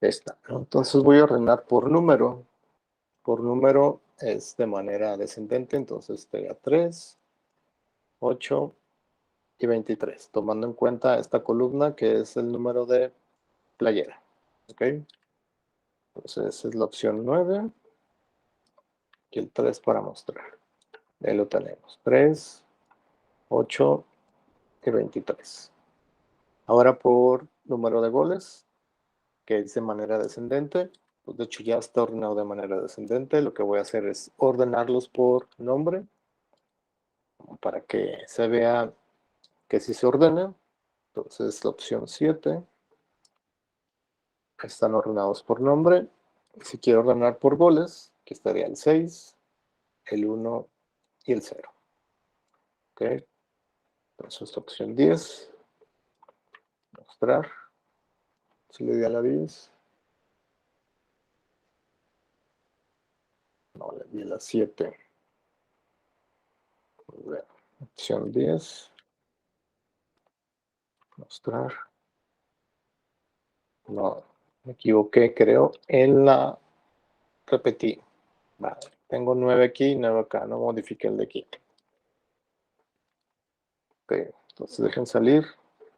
Esta, ¿no? Entonces voy a ordenar por número. Por número es de manera descendente, entonces sería 3, 8 y 23, tomando en cuenta esta columna que es el número de playera. ¿Ok? Entonces es la opción 9 y el 3 para mostrar. Ahí lo tenemos. 3, 8 y 23. Ahora por número de goles, que es de manera descendente. Pues de hecho ya está ordenado de manera descendente. Lo que voy a hacer es ordenarlos por nombre para que se vea que si se ordena. Entonces la opción 7 están ordenados por nombre. Si quiero ordenar por goles, que estaría el 6, el 1 y el 0. ¿Ok? Entonces opción 10, mostrar. Si le di a la 10. No, le di a la 7. Opción 10, mostrar. No, me equivoqué, creo. En la repetí. Vale. Tengo 9 aquí y 9 acá. No modifiqué el de aquí. Ok, entonces dejen salir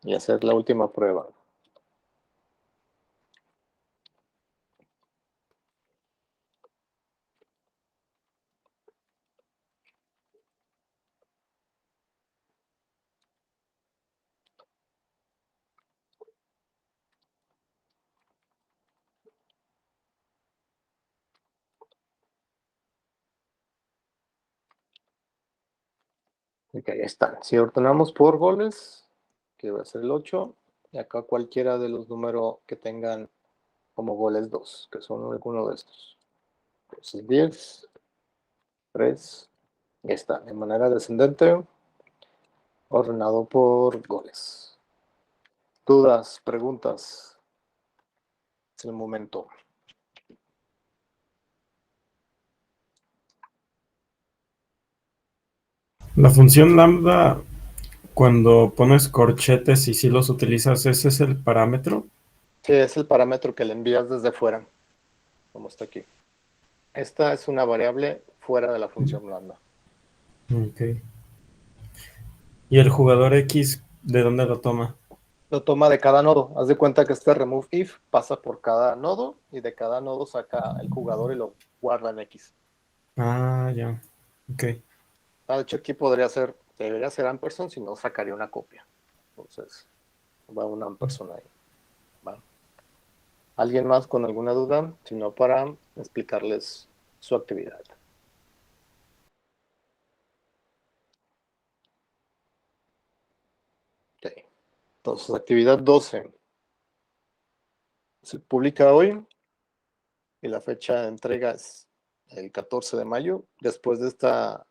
y hacer la última prueba. Ok, ahí están. Si ordenamos por goles, que va a ser el 8, y acá cualquiera de los números que tengan como goles 2, que son alguno de estos. Entonces 10, 3, y está, de manera descendente, ordenado por goles. ¿Dudas, preguntas? Es el momento. La función lambda, cuando pones corchetes y si los utilizas, ese es el parámetro. Sí, es el parámetro que le envías desde fuera, como está aquí. Esta es una variable fuera de la función lambda. Ok. ¿Y el jugador X, de dónde lo toma? Lo toma de cada nodo. Haz de cuenta que este remove if pasa por cada nodo y de cada nodo saca el jugador y lo guarda en X. Ah, ya. Ok. De hecho, aquí debería ser Ampersand, si no sacaría una copia. Entonces, va un Ampersand ahí. ¿Va? ¿Alguien más con alguna duda? Si no, para explicarles su actividad. Okay. Entonces, actividad 12 se publica hoy y la fecha de entrega es el 14 de mayo. Después de esta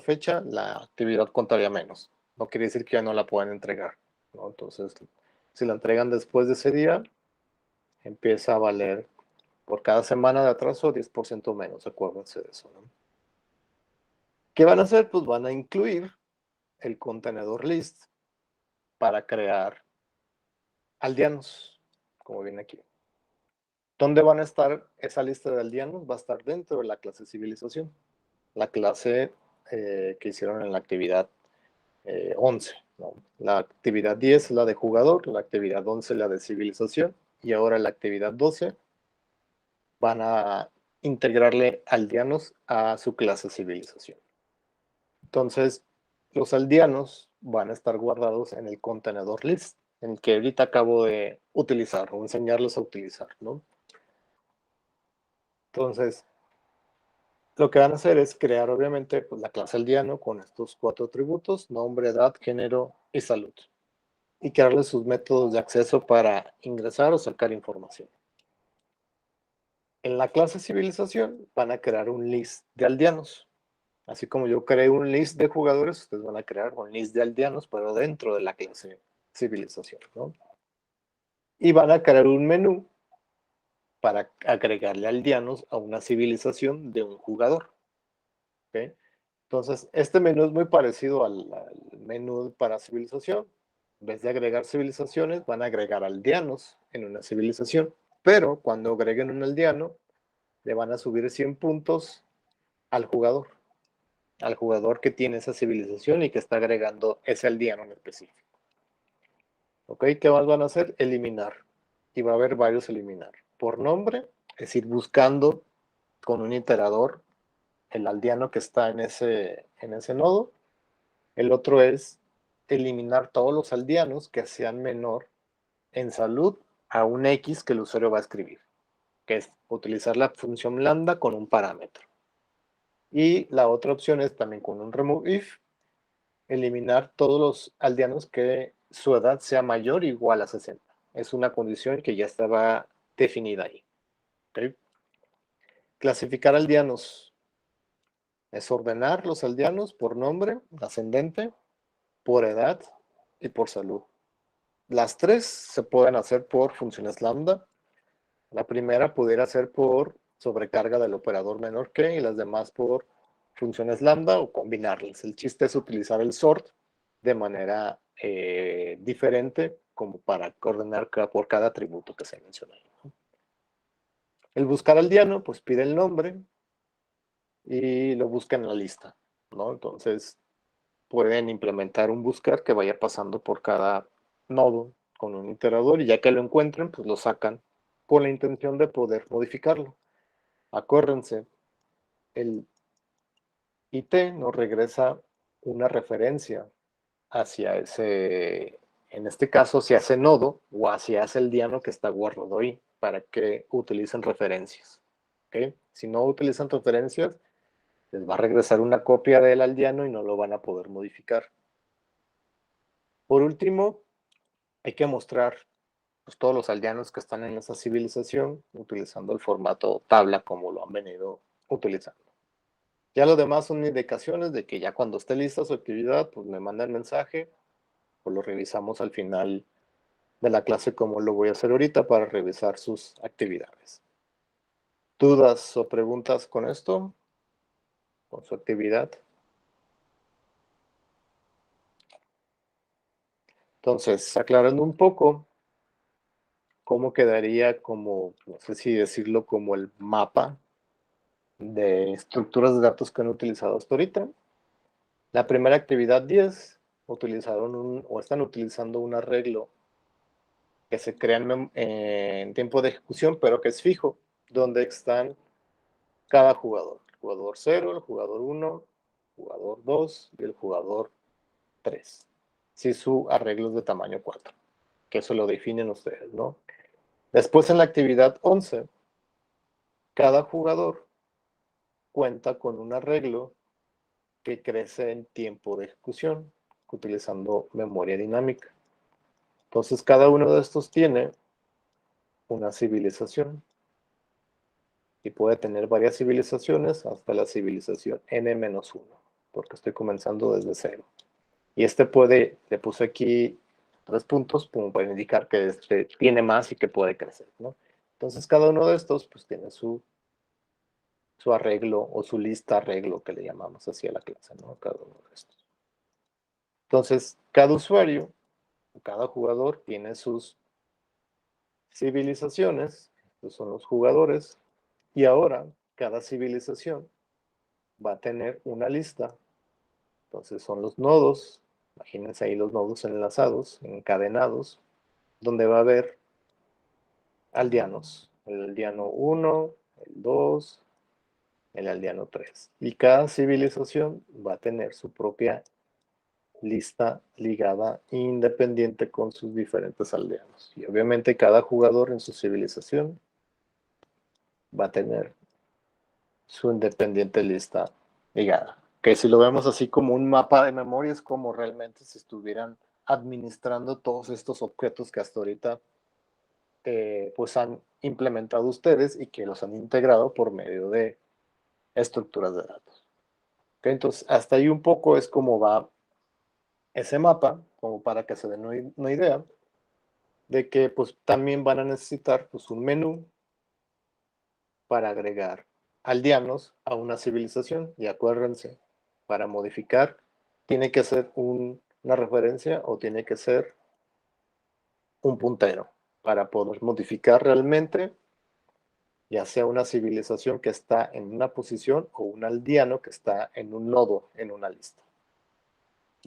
fecha, la actividad contaría menos. No quiere decir que ya no la puedan entregar, ¿no? Entonces, si la entregan después de ese día, empieza a valer por cada semana de atraso 10% menos. Acuérdense de eso, ¿no? ¿Qué van a hacer? Pues van a incluir el contenedor list para crear aldeanos, como viene aquí. ¿Dónde van a estar esa lista de aldeanos? Va a estar dentro de la clase civilización. La clase que hicieron en la actividad 11. ¿No? La actividad 10 es la de jugador, la actividad 11 es la de civilización y ahora la actividad 12 van a integrarle aldeanos a su clase civilización. Entonces, los aldeanos van a estar guardados en el contenedor list, en el que ahorita acabo de utilizar o enseñarles a utilizar, ¿no? Entonces, lo que van a hacer es crear, obviamente, pues, la clase aldeano con estos 4 atributos: nombre, edad, género y salud. Y crearle sus métodos de acceso para ingresar o sacar información. En la clase civilización van a crear un list de aldeanos. Así como yo creé un list de jugadores, ustedes van a crear un list de aldeanos, pero dentro de la clase civilización, ¿no? Y van a crear un menú para agregarle aldeanos a una civilización de un jugador. ¿Okay? Entonces, este menú es muy parecido al menú para civilización. En vez de agregar civilizaciones, van a agregar aldeanos en una civilización. pero cuando agreguen un aldeano, le van a subir 100 puntos al jugador que tiene esa civilización y que está agregando ese aldeano en específico. ¿Ok? ¿Qué más van a hacer? Eliminar. Y va a haber varios eliminar. Por nombre, es decir, buscando con un iterador el aldeano que está en ese nodo. El otro es eliminar todos los aldeanos que sean menor en salud a un X que el usuario va a escribir, que es utilizar la función lambda con un parámetro. Y la otra opción es también con un remove if, eliminar todos los aldeanos que su edad sea mayor o igual a 60. Es una condición que ya estaba definida ahí. ¿Okay? Clasificar aldeanos es ordenar los aldeanos por nombre, ascendente, por edad y por salud. Las tres se pueden hacer por funciones lambda. La primera pudiera ser por sobrecarga del operador menor que y las demás por funciones lambda o combinarlas. El chiste es utilizar el sort de manera diferente como para ordenar por cada atributo que se menciona. El buscar aldeano, pues pide el nombre y lo busca en la lista, ¿no? Entonces pueden implementar un buscar que vaya pasando por cada nodo con un iterador y ya que lo encuentren, pues lo sacan con la intención de poder modificarlo. Acuérdense, el IT nos regresa una referencia hacia ese, en este caso, hacia ese nodo o hacia ese aldeano que está guardado ahí para que utilicen referencias. ¿Okay? Si no utilizan referencias, les va a regresar una copia del aldeano y no lo van a poder modificar. Por último, hay que mostrar pues, todos los aldeanos que están en esa civilización utilizando el formato tabla como lo han venido utilizando. Ya lo demás son indicaciones de que ya cuando esté lista su actividad, pues me mandan mensaje o lo revisamos al final de la clase como lo voy a hacer ahorita para revisar sus actividades. ¿Dudas o preguntas con esto? ¿Con su actividad? Entonces, aclarando un poco, ¿cómo quedaría como, no sé si decirlo, como el mapa de estructuras de datos que han utilizado hasta ahorita? La primera actividad 10 utilizaron o están utilizando un arreglo que se crea en tiempo de ejecución, pero que es fijo, donde están cada jugador. El jugador 0, el jugador 1, el jugador 2 y el jugador 3. Si su arreglo es de tamaño 4, que eso lo definen ustedes, ¿no? Después en la actividad 11, cada jugador cuenta con un arreglo que crece en tiempo de ejecución, utilizando memoria dinámica. Entonces, cada uno de estos tiene una civilización y puede tener varias civilizaciones hasta la civilización n-1, porque estoy comenzando desde 0. Y le puse aquí 3 puntos como para indicar que tiene más y que puede crecer, ¿no? Entonces, cada uno de estos pues tiene su arreglo o su lista arreglo que le llamamos así a la clase, ¿no? Cada uno de estos. Entonces, cada usuario, cada jugador tiene sus civilizaciones, estos son los jugadores, y ahora cada civilización va a tener una lista. Entonces son los nodos, imagínense ahí los nodos enlazados, encadenados, donde va a haber aldeanos, el aldeano 1, el 2, el aldeano 3. Y cada civilización va a tener su propia lista ligada independiente con sus diferentes aldeanos. Y obviamente cada jugador en su civilización va a tener su independiente lista ligada. Que si lo vemos así como un mapa de memoria, es como realmente si estuvieran administrando todos estos objetos que hasta ahorita pues han implementado ustedes y que los han integrado por medio de estructuras de datos. ¿Okay? Entonces, hasta ahí un poco es como va ese mapa, como para que se den una idea de que pues también van a necesitar pues un menú para agregar aldeanos a una civilización. Y acuérdense, para modificar tiene que ser una referencia o tiene que ser un puntero. para poder modificar realmente, ya sea una civilización que está en una posición o un aldeano que está en un nodo en una lista.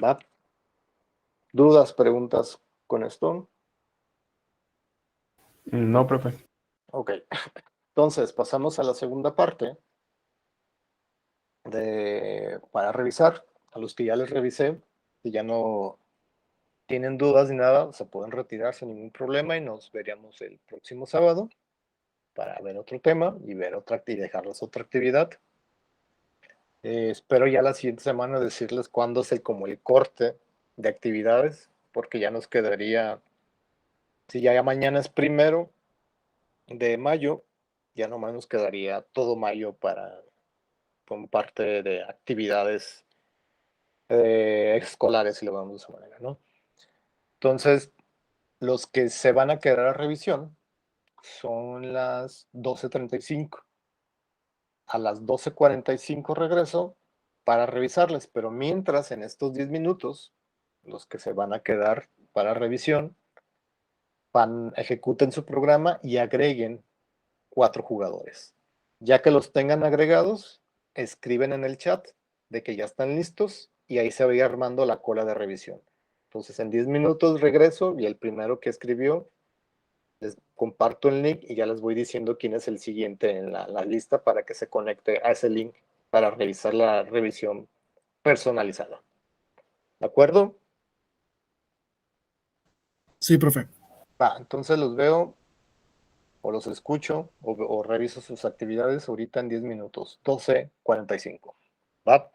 ¿Va? ¿Dudas, preguntas con esto? No, profe. Ok. Entonces, pasamos a la segunda parte para revisar. A los que ya les revisé, si ya no tienen dudas ni nada, se pueden retirar sin ningún problema y nos veríamos el próximo sábado para ver otro tema y ver otra y dejarles otra actividad. Espero ya la siguiente semana decirles cuándo es como el corte de actividades, porque ya nos quedaría, si ya mañana es 1 de mayo, ya nomás nos quedaría todo mayo para con parte de actividades escolares, si lo vemos de esa manera, ¿no? Entonces, los que se van a quedar a revisión son las 12:35. A las 12:45 regreso para revisarles, pero mientras en estos 10 minutos, los que se van a quedar para revisión, ejecuten su programa y agreguen 4 jugadores. Ya que los tengan agregados, escriben en el chat de que ya están listos y ahí se va a ir armando la cola de revisión. Entonces en 10 minutos regreso y el primero que escribió, les comparto el link y ya les voy diciendo quién es el siguiente en la lista para que se conecte a ese link para revisar la revisión personalizada. ¿De acuerdo? Sí, profe. Va, entonces los veo o los escucho o reviso sus actividades ahorita en 10 minutos, 12:45. ¿Va?